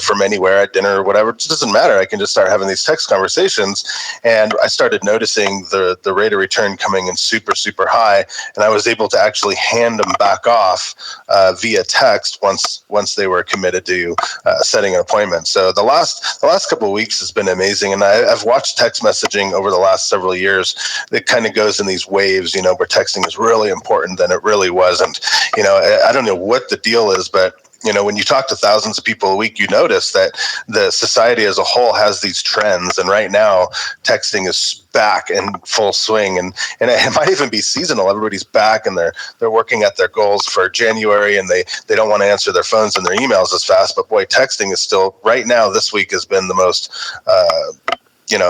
S2: from anywhere at dinner or whatever. It doesn't matter. I can just start having these text conversations, and I started noticing the rate of return coming in super, super high, and I was able to actually hand them back off via text once they were committed to setting an appointment. So the last couple of weeks has been amazing, and I've watched text messaging over the last several years. It kind of goes in these waves, where texting is really important than it really wasn't. I don't know what the deal is, but when you talk to thousands of people a week, you notice that the society as a whole has these trends. And right now, texting is back in full swing, and it might even be seasonal. Everybody's back, and they're working at their goals for January, and they don't want to answer their phones and their emails as fast. But boy, texting is still right now. This week has been the most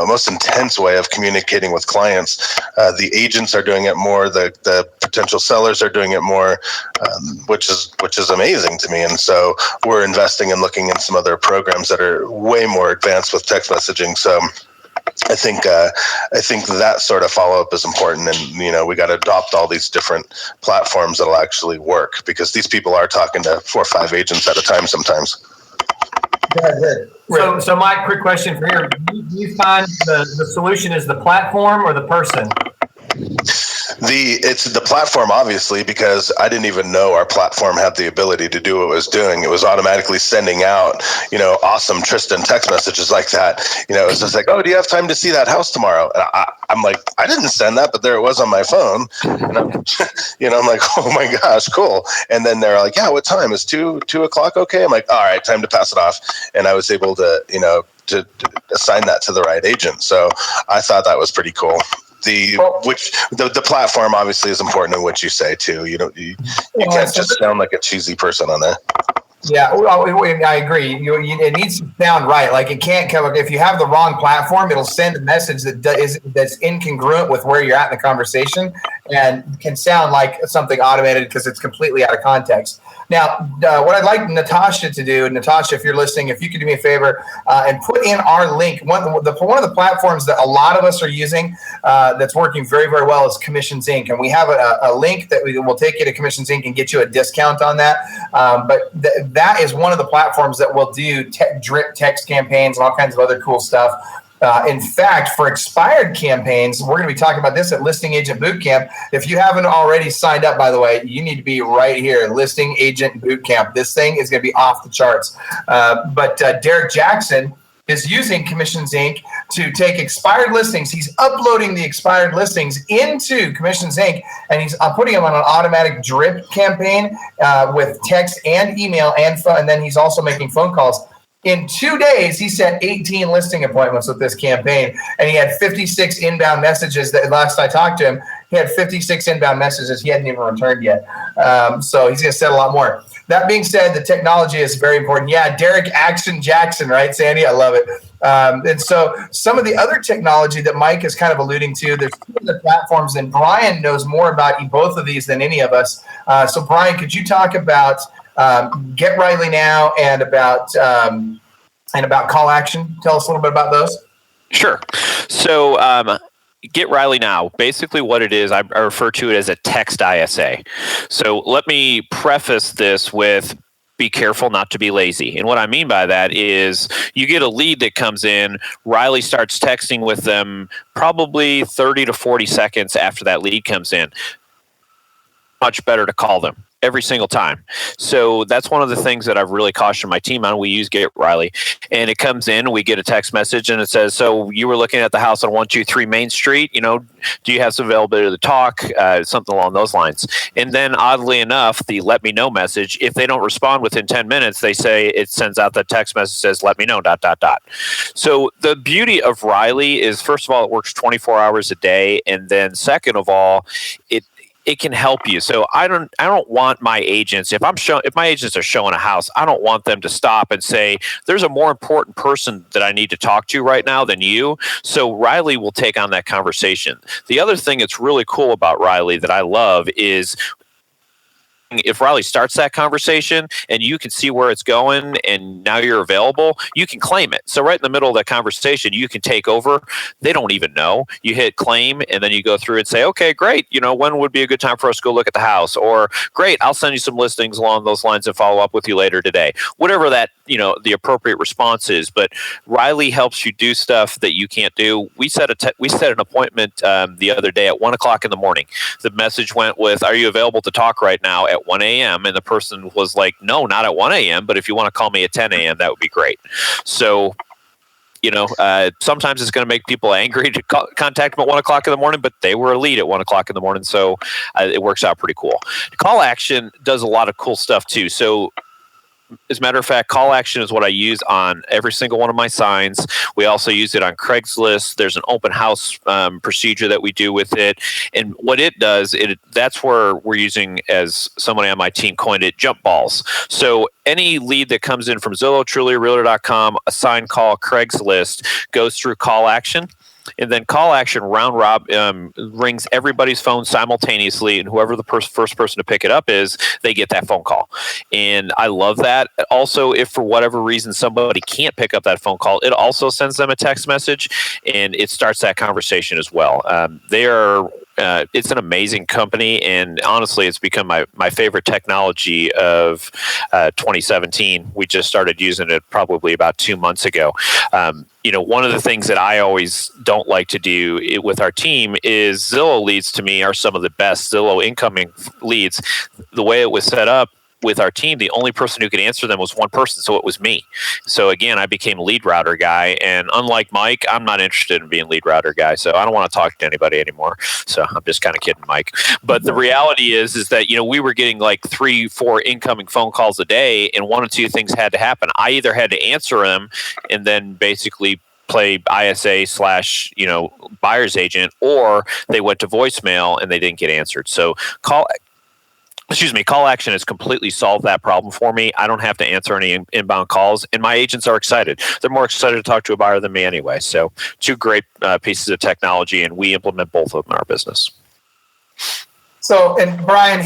S2: most intense way of communicating with clients. The agents are doing it more. The potential sellers are doing it more, which is amazing to me. And so we're investing and looking in some other programs that are way more advanced with text messaging. So I think that sort of follow up is important, and we got to adopt all these different platforms that'll actually work, because these people are talking to 4 or 5 agents at a time sometimes.
S4: So Mike, quick question for you. Do you find the solution is the platform or the person?
S2: It's the platform, obviously, because I didn't even know our platform had the ability to do what it was doing. It was automatically sending out, awesome Tristan text messages like that. It was just like, "Oh, do you have time to see that house tomorrow?" And I'm like, I didn't send that, but there it was on my phone. And I'm like, "Oh my gosh, cool." And then they're like, "Yeah, what time? Is 2 o'clock okay?" I'm like, "All right, time to pass it off." And I was able to, to assign that to the right agent. So I thought that was pretty cool. The platform obviously is important in what you say too. You can't just sound like a cheesy person on there.
S3: Yeah, I agree. It needs to sound right. Like, it can't come. If you have the wrong platform, it'll send a message that's incongruent with where you're at in the conversation, and can sound like something automated because it's completely out of context. Now, what I'd like Natasha to do, Natasha, if you're listening, if you could do me a favor and put in our link. One of the platforms that a lot of us are using that's working very, very well is Commissions Inc. And we have a link that will take you to Commissions Inc. and get you a discount on that. But that is one of the platforms that will do drip text campaigns and all kinds of other cool stuff. In fact, for expired campaigns, we're going to be talking about this at Listing Agent Bootcamp. If you haven't already signed up, by the way, you need to be right here, Listing Agent Bootcamp. This thing is going to be off the charts. But Derek Jackson is using Commissions Inc. to take expired listings. He's uploading the expired listings into Commissions Inc. and he's putting them on an automatic drip campaign with text and email and phone. And then he's also making phone calls. In 2 days, he set 18 listing appointments with this campaign, and he had 56 inbound messages. That last I talked to him, he had 56 inbound messages he hadn't even returned yet. So he's going to set a lot more. That being said, the technology is very important. Yeah, Derek Action Jackson, right, Sandy? I love it. And so some of the other technology that Mike is kind of alluding to, there's 2 other platforms, and Brian knows more about both of these than any of us. So Brian, could you talk about Get Riley Now and about Call Action? Tell us a little bit about those.
S5: Sure. So Get Riley Now, basically what it is, I refer to it as a text ISA. So let me preface this with be careful not to be lazy. And what I mean by that is you get a lead that comes in, Riley starts texting with them probably 30 to 40 seconds after that lead comes in. Much better to call them every single time. So that's one of the things that I've really cautioned my team on. We use Get Riley, and it comes in, we get a text message and it says, "So you were looking at the house on 123 Main Street, do you have some availability to talk?" Something along those lines. And then oddly enough, the let me know message, if they don't respond within 10 minutes, they say it sends out the text message says, "Let me know, ... So the beauty of Riley is, first of all, it works 24 hours a day. And then second of all, it can help you. So I don't want my agents, if my agents are showing a house, I don't want them to stop and say, there's a more important person that I need to talk to right now than you. So Riley will take on that conversation. The other thing that's really cool about Riley that I love is if Riley starts that conversation and you can see where it's going and now you're available, you can claim it. So right in the middle of that conversation, you can take over. They don't even know. You hit claim and then you go through and say, okay, great. When would be a good time for us to go look at the house? Or great, I'll send you some listings along those lines and follow up with you later today. Whatever that, the appropriate response is. But Riley helps you do stuff that you can't do. We set an appointment the other day at 1:00 in the morning. The message went with, are you available to talk right now at 1 a.m.? And the person was like, no, not at 1 a.m., but if you want to call me at 10 a.m., that would be great. So, sometimes it's going to make people angry to contact them at 1:00 in the morning, but they were a lead at 1:00 in the morning. So it works out pretty cool. Call action does a lot of cool stuff too. So as a matter of fact, call action is what I use on every single one of my signs. We also use it on Craigslist. There's an open house procedure that we do with it. And what it does, that's where we're using, as somebody on my team coined it, jump balls. So any lead that comes in from Zillow, Trulia, Realtor.com, a sign call, Craigslist, goes through call action. And then call action round rings everybody's phone simultaneously, and whoever the first person to pick it up is, they get that phone call. And I love that. Also, if for whatever reason somebody can't pick up that phone call, it also sends them a text message, and it starts that conversation as well. It's an amazing company, and honestly, it's become my favorite technology of 2017. We just started using it probably about 2 months ago. One of the things that I always don't like to do with our team is Zillow leads to me are some of the best Zillow incoming leads. The way it was set up with our team, the only person who could answer them was one person, so it was me. So again, I became lead router guy, and unlike Mike, I'm not interested in being lead router guy, so I don't want to talk to anybody anymore. So I'm just kind of kidding, Mike. But the reality is that we were getting like 3-4 incoming phone calls a day, and one of two things had to happen. I either had to answer them and then basically play ISA / buyer's agent, or they went to voicemail and they didn't get answered. So call action has completely solved that problem for me. I don't have to answer any inbound calls, and my agents are excited. They're more excited to talk to a buyer than me anyway. So 2 great pieces of technology, and we implement both of them in our business.
S3: So, and Brian,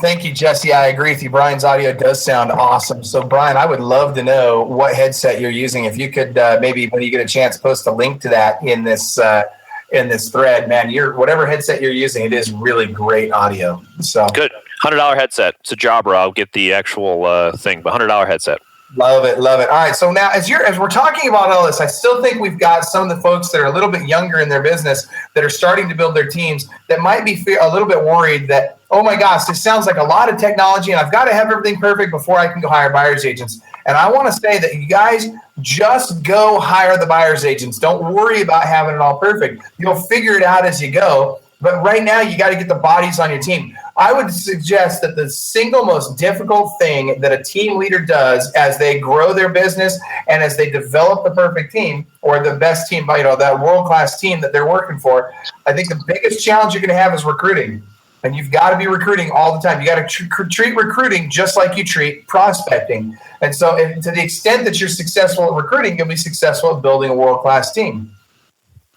S3: thank you, Jesse. I agree with you. Brian's audio does sound awesome. So, Brian, I would love to know what headset you're using. If you could maybe, when you get a chance, post a link to that in this thread, man. Whatever headset you're using, it is really great audio. So
S5: good. $100 headset. It's a Jabra. I'll get the actual thing, but $100 headset.
S3: Love it. All right. So now, as we're talking about all this, I still think we've got some of the folks that are a little bit younger in their business that are starting to build their teams that might be a little bit worried that, oh my gosh, this sounds like a lot of technology, and I've got to have everything perfect before I can go hire buyer's agents. And I want to say that you guys just go hire the buyer's agents. Don't worry about having it all perfect. You'll figure it out as you go. But right now, you got to get the bodies on your team. I would suggest that the single most difficult thing that a team leader does as they grow their business and as they develop the perfect team, or the best team, that world-class team that they're working for, I think the biggest challenge you're going to have is recruiting. And you've got to be recruiting all the time. You got to treat recruiting just like you treat prospecting. And so to the extent that you're successful at recruiting, you'll be successful at building a world-class team.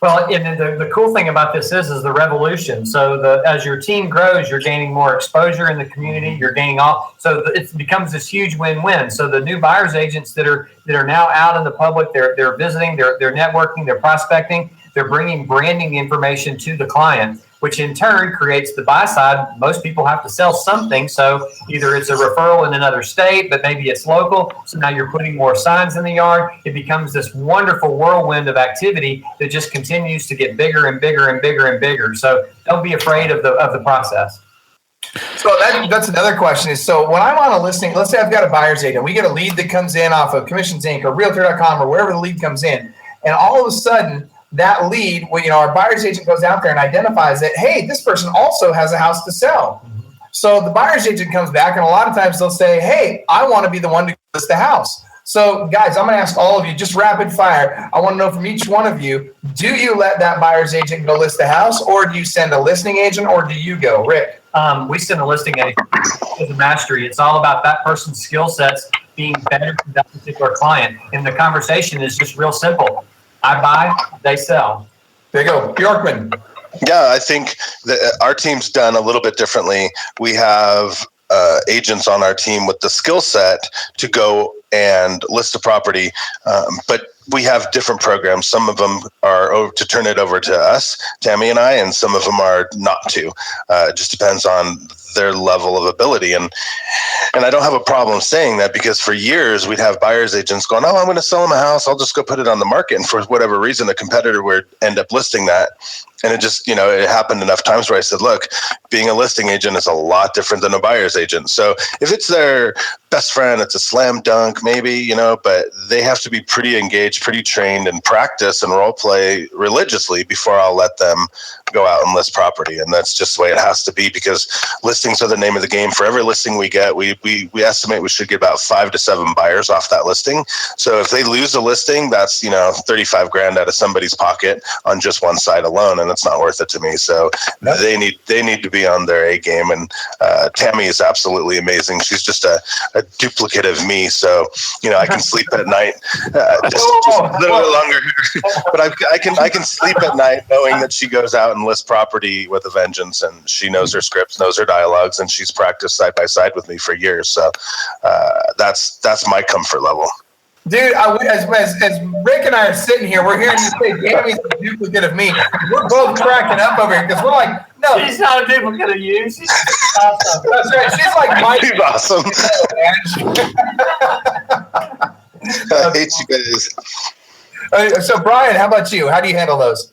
S4: Well, and the cool thing about this is the revolution. So as your team grows, you're gaining more exposure in the community. You're gaining so it becomes this huge win-win. So the new buyer's agents that are now out in the public, they're visiting, they're networking, they're prospecting, they're bringing branding information to the client, which in turn creates the buy side. Most people have to sell something. So either it's a referral in another state, but maybe it's local. So now you're putting more signs in the yard. It becomes this wonderful whirlwind of activity that just continues to get bigger and bigger and bigger and bigger. So don't be afraid of the process.
S3: So that's another question so when I'm on a listing, let's say I've got a buyer's agent, we get a lead that comes in off of Commissions Inc. or Realtor.com or wherever the lead comes in. And all of a sudden, that lead, our buyer's agent goes out there and identifies that, hey, this person also has a house to sell. So the buyer's agent comes back, and a lot of times they'll say, hey, I want to be the one to list the house. So, guys, I'm going to ask all of you, just rapid fire. I want to know from each one of you, do you let that buyer's agent go list the house, or do you send a listing agent, or do you go? Rick?
S4: We send a listing agent to the mastery. It's all about that person's skill sets being better for that particular client. And the conversation is just real simple. I buy, they sell.
S3: There you go. Bjorkman.
S2: Yeah, I think that our team's done a little bit differently. We have agents on our team with the skill set to go and list a property, but we have different programs. Some of them are to turn it over to us, Tammy and I, and some of them are not to. It just depends on their level of ability. And I don't have a problem saying that, because for years we'd have buyer's agents going, oh, I'm going to sell them a house, I'll just go put it on the market. And for whatever reason, a competitor would end up listing that. And it just, it happened enough times where I said, look, being a listing agent is a lot different than a buyer's agent. So if it's their best friend, it's a slam dunk, maybe, but they have to be pretty engaged, pretty trained, and practice and role play religiously before I'll let them go out and list property. And that's just the way it has to be, because listings are the name of the game. For every listing we get, we estimate we should get about 5 to 7 buyers off that listing. So if they lose a listing, that's, $35,000 out of somebody's pocket on just one side alone. And it's not worth it to me. So they need to be on their A game. And Tammy is absolutely amazing. She's just a duplicate of me. So, I can sleep at night just a little bit longer, but I can sleep at night knowing that she goes out and lists property with a vengeance, and she knows her scripts, knows her dialogues, and she's practiced side by side with me for years. So that's my comfort level.
S3: Dude, as Rick and I are sitting here, we're hearing you say Tammy's a duplicate of me. We're both cracking up over here because we're like, no.
S4: She's not a duplicate of you. She's awesome.
S3: That's right. She's like Mike.
S2: She's awesome. I hate you guys.
S3: So, Brian, how about you? How do you handle those?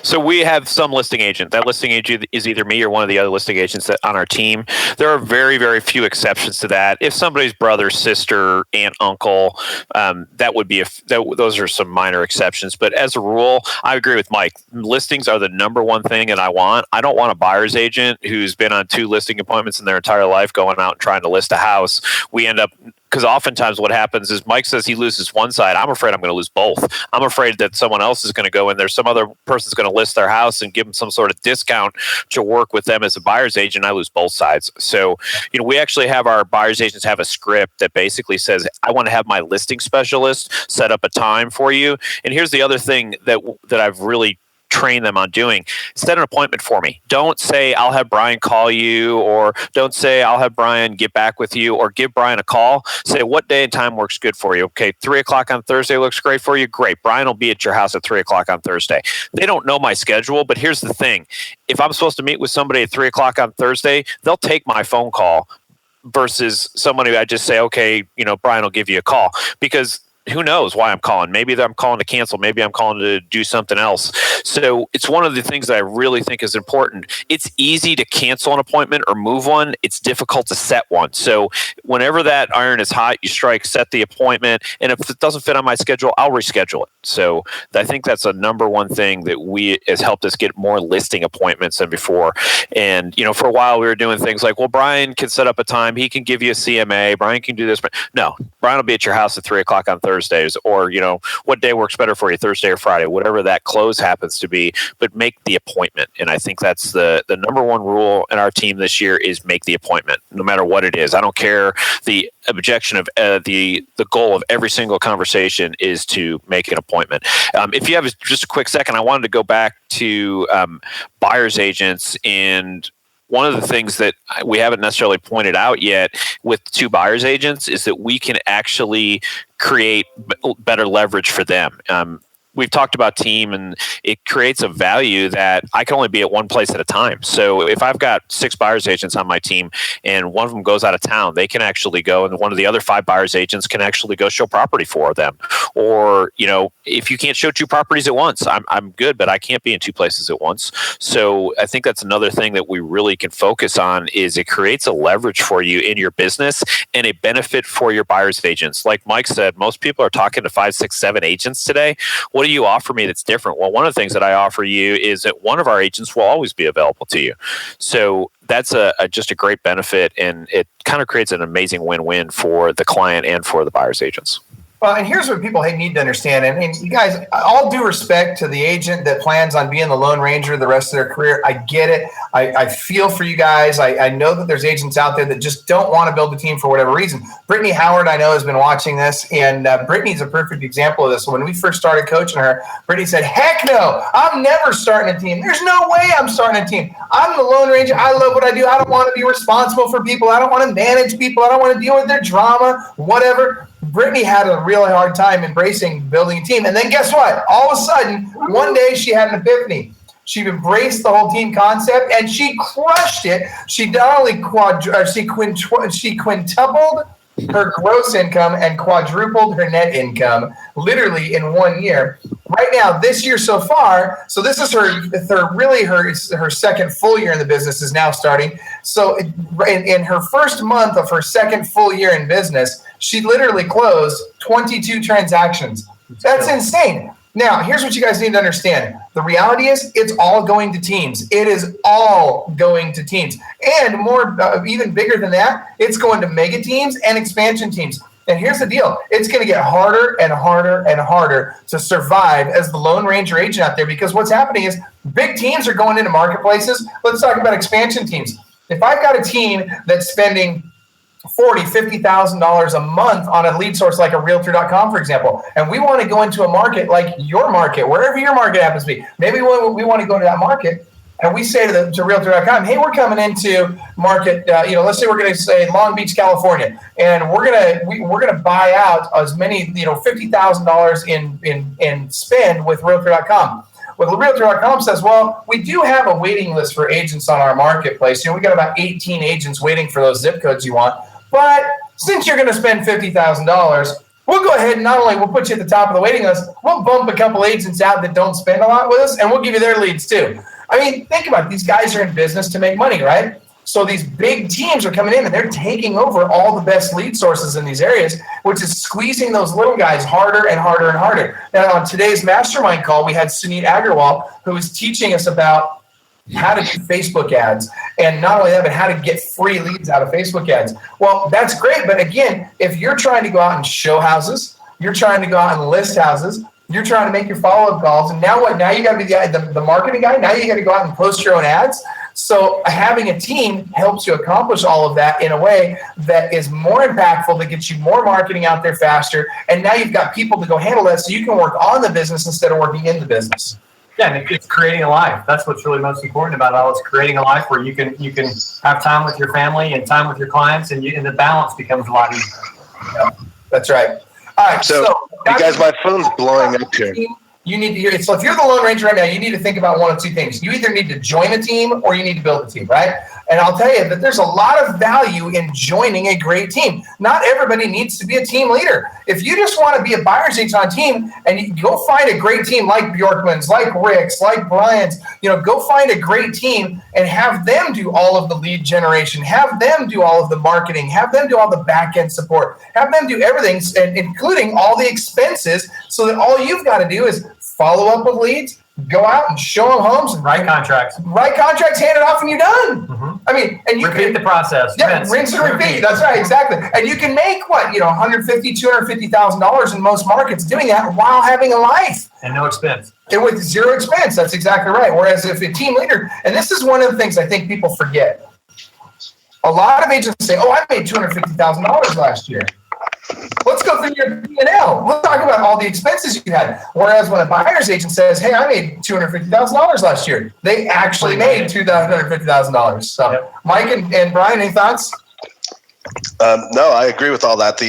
S5: So we have some listing agent. That listing agent is either me or one of the other listing agents on our team. There are very, very few exceptions to that. If somebody's brother, sister, aunt, uncle, that would be those are some minor exceptions. But as a rule, I agree with Mike. Listings are the number one thing that I want. I don't want a buyer's agent who's been on 2 listing appointments in their entire life going out and trying to list a house. We end up, because oftentimes what happens is Mike says he loses one side. I'm afraid I'm going to lose both. I'm afraid that someone else is going to go in there. Some other person's going to list their house and give them some sort of discount to work with them as a buyer's agent. I lose both sides. So, we actually have our buyer's agents have a script that basically says, I want to have my listing specialist set up a time for you. And here's the other thing that I've really train them on doing. Set an appointment for me. Don't say I'll have Brian call you, or don't say I'll have Brian get back with you, or give Brian a call. Say what day and time works good for you. Okay, 3:00 on Thursday looks great for you. Great. Brian will be at your house at 3:00 on Thursday. They don't know my schedule, but here's the thing. If I'm supposed to meet with somebody at 3:00 on Thursday, they'll take my phone call versus somebody I just say, okay, Brian will give you a call, because who knows why I'm calling? Maybe I'm calling to cancel. Maybe I'm calling to do something else. So it's one of the things that I really think is important. It's easy to cancel an appointment or move one. It's difficult to set one. So whenever that iron is hot, you strike, set the appointment. And if it doesn't fit on my schedule, I'll reschedule it. So I think that's a number one thing that has helped us get more listing appointments than before. And, for a while we were doing things like, well, Brian can set up a time. He can give you a CMA. Brian can do this. But no, Brian will be at your house at 3:00 on Thursdays, or, what day works better for you, Thursday or Friday, whatever that close happens to be, but make the appointment. And I think that's the number one rule in our team this year is make the appointment, no matter what it is. I don't care. The objection of the goal of every single conversation is to make an appointment. If you have just a quick second, I wanted to go back to buyer's agents. And one of the things that we haven't necessarily pointed out yet with 2 buyer's agents is that we can actually create better leverage for them. We've talked about team, and it creates a value that I can only be at one place at a time. So if I've got 6 buyer's agents on my team and one of them goes out of town, they can actually go, and one of the other 5 buyer's agents can actually go show property for them. Or, if you can't show 2 properties at once, I'm good, but I can't be in 2 places at once. So I think that's another thing that we really can focus on is it creates a leverage for you in your business and a benefit for your buyer's agents. Like Mike said, most people are talking to 5, 6, 7 agents today. What what do you offer me that's different? Well, one of the things that I offer you is that one of our agents will always be available to you. So that's just a great benefit, and it kind of creates an amazing win-win for the client and for the buyer's agents.
S3: Well, and here's what people need to understand. And you guys, all due respect to the agent that plans on being the Lone Ranger the rest of their career, I get it. I feel for you guys. I know that there's agents out there that just don't want to build a team for whatever reason. Brittany Howard, I know, has been watching this, and Brittany's a perfect example of this. When we first started coaching her, Brittany said, heck no, I'm never starting a team. There's no way I'm starting a team. I'm the Lone Ranger. I love what I do. I don't want to be responsible for people. I don't want to manage people. I don't want to deal with their drama, whatever. Brittany had a really hard time embracing building a team. And then guess what? All of a sudden, one day she had an epiphany. She embraced the whole team concept and she crushed it. She not only she quintupled her gross income and quadrupled her net income literally in 1 year. Right now, this year so far, so this is her second full year in the business is now starting. So in her first month of her second full year in business, she literally closed 22 transactions. That's insane. Now, here's what you guys need to understand. The reality is it's all going to teams. It is all going to teams. And more, even bigger than that, it's going to mega teams and expansion teams. And here's the deal. It's going to get harder and harder and harder to survive as the Lone Ranger agent out there, because what's happening is big teams are going into marketplaces. Let's talk about expansion teams. If I've got a team that's spending $40,000, $50,000 a month on a lead source like a Realtor.com, for example, and we want to go into a market like your market, wherever your market happens to be. Maybe we want to go to that market, and we say to Realtor.com, hey, we're coming into market. Let's say we're going to say Long Beach, California, and we're gonna buy out as many $50,000 in spend with Realtor.com. Well, Realtor.com says, well, we do have a waiting list for agents on our marketplace. We got about 18 agents waiting for those zip codes you want. But since you're going to spend $50,000, we'll go ahead and not only we'll put you at the top of the waiting list, we'll bump a couple agents out that don't spend a lot with us, and we'll give you their leads too. I mean, think about it. These guys are in business to make money, right? So these big teams are coming in and they're taking over all the best lead sources in these areas, which is squeezing those little guys harder and harder and harder. Now, on today's mastermind call, we had Sunit Agarwal, who was teaching us about how to do Facebook ads. And not only that, but how to get free leads out of Facebook ads. Well, that's great. But again, if you're trying to go out and show houses, you're trying to go out and list houses, you're trying to make your follow-up calls. And now what? Now you got to be the marketing guy. Now you got to go out and post your own ads. So having a team helps you accomplish all of that in a way that is more impactful, that gets you more marketing out there faster. And now you've got people to go handle that so you can work on the business instead of working in the business.
S4: Yeah, and it's creating a life. That's what's really most important about it all. It's creating a life where you can have time with your family and time with your clients, and the balance becomes a lot easier.
S3: Yeah, that's right. All right,
S2: so you guys, my phone's blowing up here.
S3: You need to hear it. So if you're the Lone Ranger right now, you need to think about one of two things. You either need to join a team or you need to build a team, right? And I'll tell you that there's a lot of value in joining a great team. Not everybody needs to be a team leader. If you just want to be a buyer's agent on team and you go find a great team like Bjorkman's, like Rick's, like Brian's, go find a great team and have them do all of the lead generation, have them do all of the marketing, have them do all the back end support, have them do everything, including all the expenses, so that all you've got to do is follow up with leads, go out and show them homes, and
S4: write contracts,
S3: hand it off, and you're done.
S4: Mm-hmm.
S3: I mean, and you
S4: repeat the process.
S3: Yeah, rinse and repeat. That's right, exactly. And you can make $150,000, $250,000 in most markets doing that while having a life
S4: and no expense.
S3: And with zero expense. That's exactly right. Whereas if a team leader, and this is one of the things I think people forget. A lot of agents say, "Oh, I made $250,000 last year." Let's go through your P&L. Let's talk about all the expenses you had. Whereas when a buyer's agent says, hey, I made $250,000 last year, they actually made $250,000. So, yep. Mike and Brian, any thoughts?
S2: No, I agree with all that.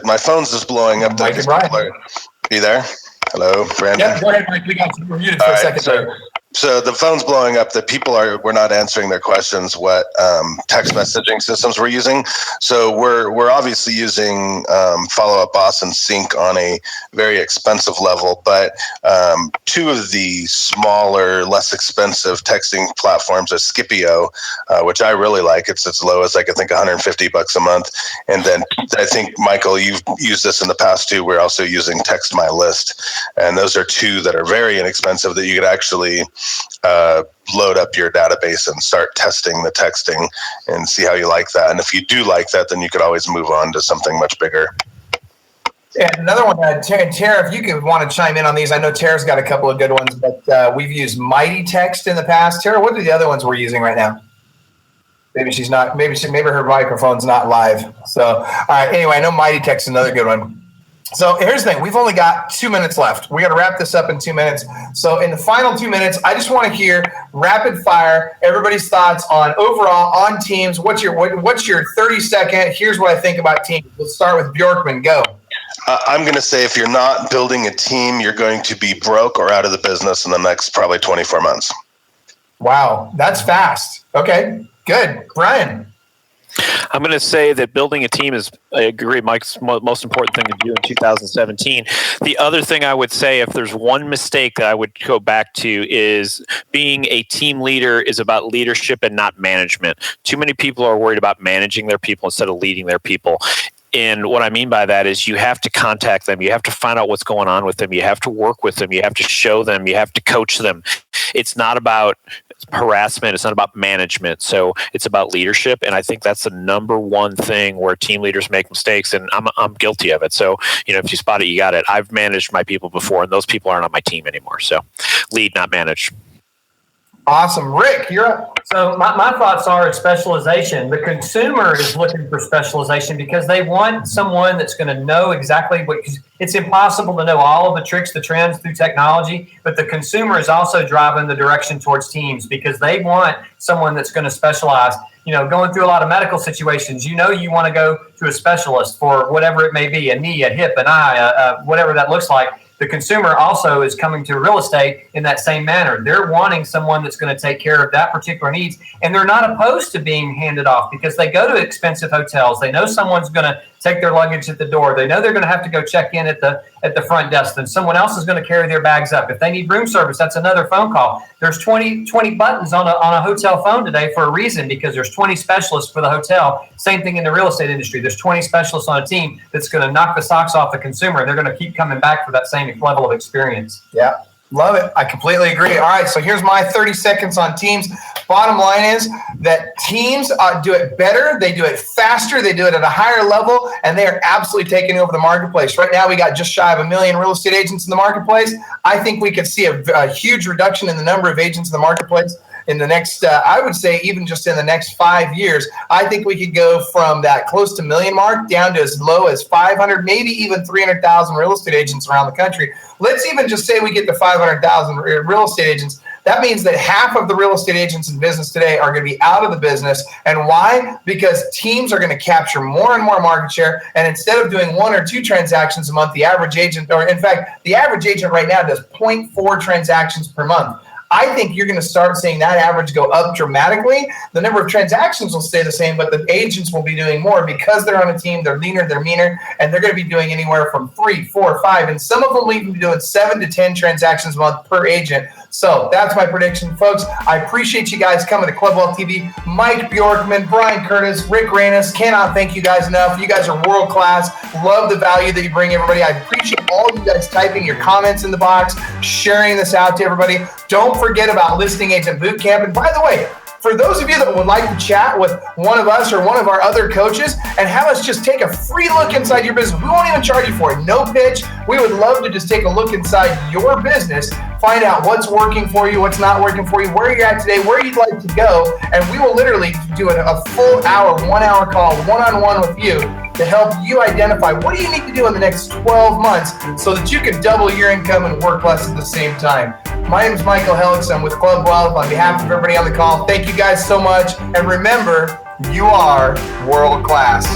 S2: My phone's just blowing up.
S3: Mike and Brian.
S2: Are you there? Hello, Brandon.
S3: Yeah, go ahead, Mike. We got you muted for a second.
S2: So So the phone's blowing up. That we're not answering their questions. What text messaging systems we're using? So we're obviously using Follow Up Boss and Sync on a very expensive level, but two of the smaller, less expensive texting platforms are Scipio, which I really like. It's as low as I think $150 a month, and then I think Michael, you've used this in the past too. We're also using Text My List, and those are two that are very inexpensive that you could actually load up your database and start testing the texting and see how you like that. And if you do like that, then you could always move on to something much bigger.
S3: And another one, Tara, if you could want to chime in on these. I know Tara's got a couple of good ones, but we've used Mighty Text in the past. Tara, what are the other ones we're using right now? Maybe she's not. Maybe her microphone's not live. So, all right. Anyway, I know Mighty Text is another good one. So here's the thing. We've only got 2 minutes left. We got to wrap this up in 2 minutes. So in the final 2 minutes, I just want to hear rapid fire everybody's thoughts on overall on teams. What's your 30-second? Here's what I think about teams. Let's start with Bjorkman. Go.
S2: I'm going to say if you're not building a team, you're going to be broke or out of the business in the next probably 24 months.
S3: Wow, that's fast. Okay, good. Brian.
S5: I'm going to say that building a team is, I agree, Mike's most important thing to do in 2017. The other thing I would say, if there's one mistake that I would go back to, is being a team leader is about leadership and not management. Too many people are worried about managing their people instead of leading their people. And what I mean by that is you have to contact them. You have to find out what's going on with them. You have to work with them. You have to show them. You have to coach them. It's not about harassment. It's not about management. So it's about leadership. And I think that's the number one thing where team leaders make mistakes. And I'm guilty of it. So, if you spot it, you got it. I've managed my people before, and those people aren't on my team anymore. So lead, not manage.
S3: Awesome. Rick, you're up.
S4: So my thoughts are specialization. The consumer is looking for specialization because they want someone that's going to know exactly what. It's impossible to know all of the tricks, the trends through technology, but the consumer is also driving the direction towards teams because they want someone that's going to specialize. Going through a lot of medical situations, you want to go to a specialist for whatever it may be, a knee, a hip, an eye, whatever that looks like. The consumer also is coming to real estate in that same manner. They're wanting someone that's going to take care of that particular needs, and they're not opposed to being handed off because they go to expensive hotels. They know someone's going to take their luggage at the door. They know they're going to have to go check in at the front desk. Then someone else is going to carry their bags up. If they need room service, that's another phone call. There's 20 buttons on a hotel phone today for a reason because there's 20 specialists for the hotel. Same thing in the real estate industry. There's 20 specialists on a team that's going to knock the socks off the consumer. They're going to keep coming back for that same level of experience.
S3: Yeah. Love it. I completely agree. All right, so here's my 30 seconds on teams. Bottom line is that teams do it better, they do it faster, they do it at a higher level, and they are absolutely taking over the marketplace. Right now, we got just shy of 1 million real estate agents in the marketplace. I think we could see a huge reduction in the number of agents in the marketplace in the next, I would say even just in the next 5 years. I think we could go from that close to million mark down to as low as 500, maybe even 300,000 real estate agents around the country. Let's even just say we get to 500,000 real estate agents. That means that half of the real estate agents in business today are going to be out of the business. And why? Because teams are going to capture more and more market share. And instead of doing 1 or 2 transactions a month, the average agent, or in fact, the average agent right now does 0.4 transactions per month. I think you're going to start seeing that average go up dramatically. The number of transactions will stay the same, but the agents will be doing more because they're on a team, they're leaner, they're meaner, and they're going to be doing anywhere from 3, 4, 5, and some of them will even be doing 7 to 10 transactions a month per agent. So that's my prediction, folks. I appreciate you guys coming to Club Wealth TV. Mike Bjorkman, Brian Curtis, Rick Ranis, cannot thank you guys enough. You guys are world class. Love the value that you bring everybody. I appreciate all you guys typing your comments in the box, sharing this out to everybody. Don't forget about Listing Agent Bootcamp. And by the way, for those of you that would like to chat with one of us or one of our other coaches and have us just take a free look inside your business, we won't even charge you for it. No pitch. We would love to just take a look inside your business, find out what's working for you, what's not working for you, where you're at today, where you'd like to go. And we will literally do a full hour, 1 hour call, one-on-one with you to help you identify what do you need to do in the next 12 months so that you can double your income and work less at the same time. My name is Michael Helix. I'm with Club Wealth. On behalf of everybody on the call, thank you guys so much. And remember, you are world class.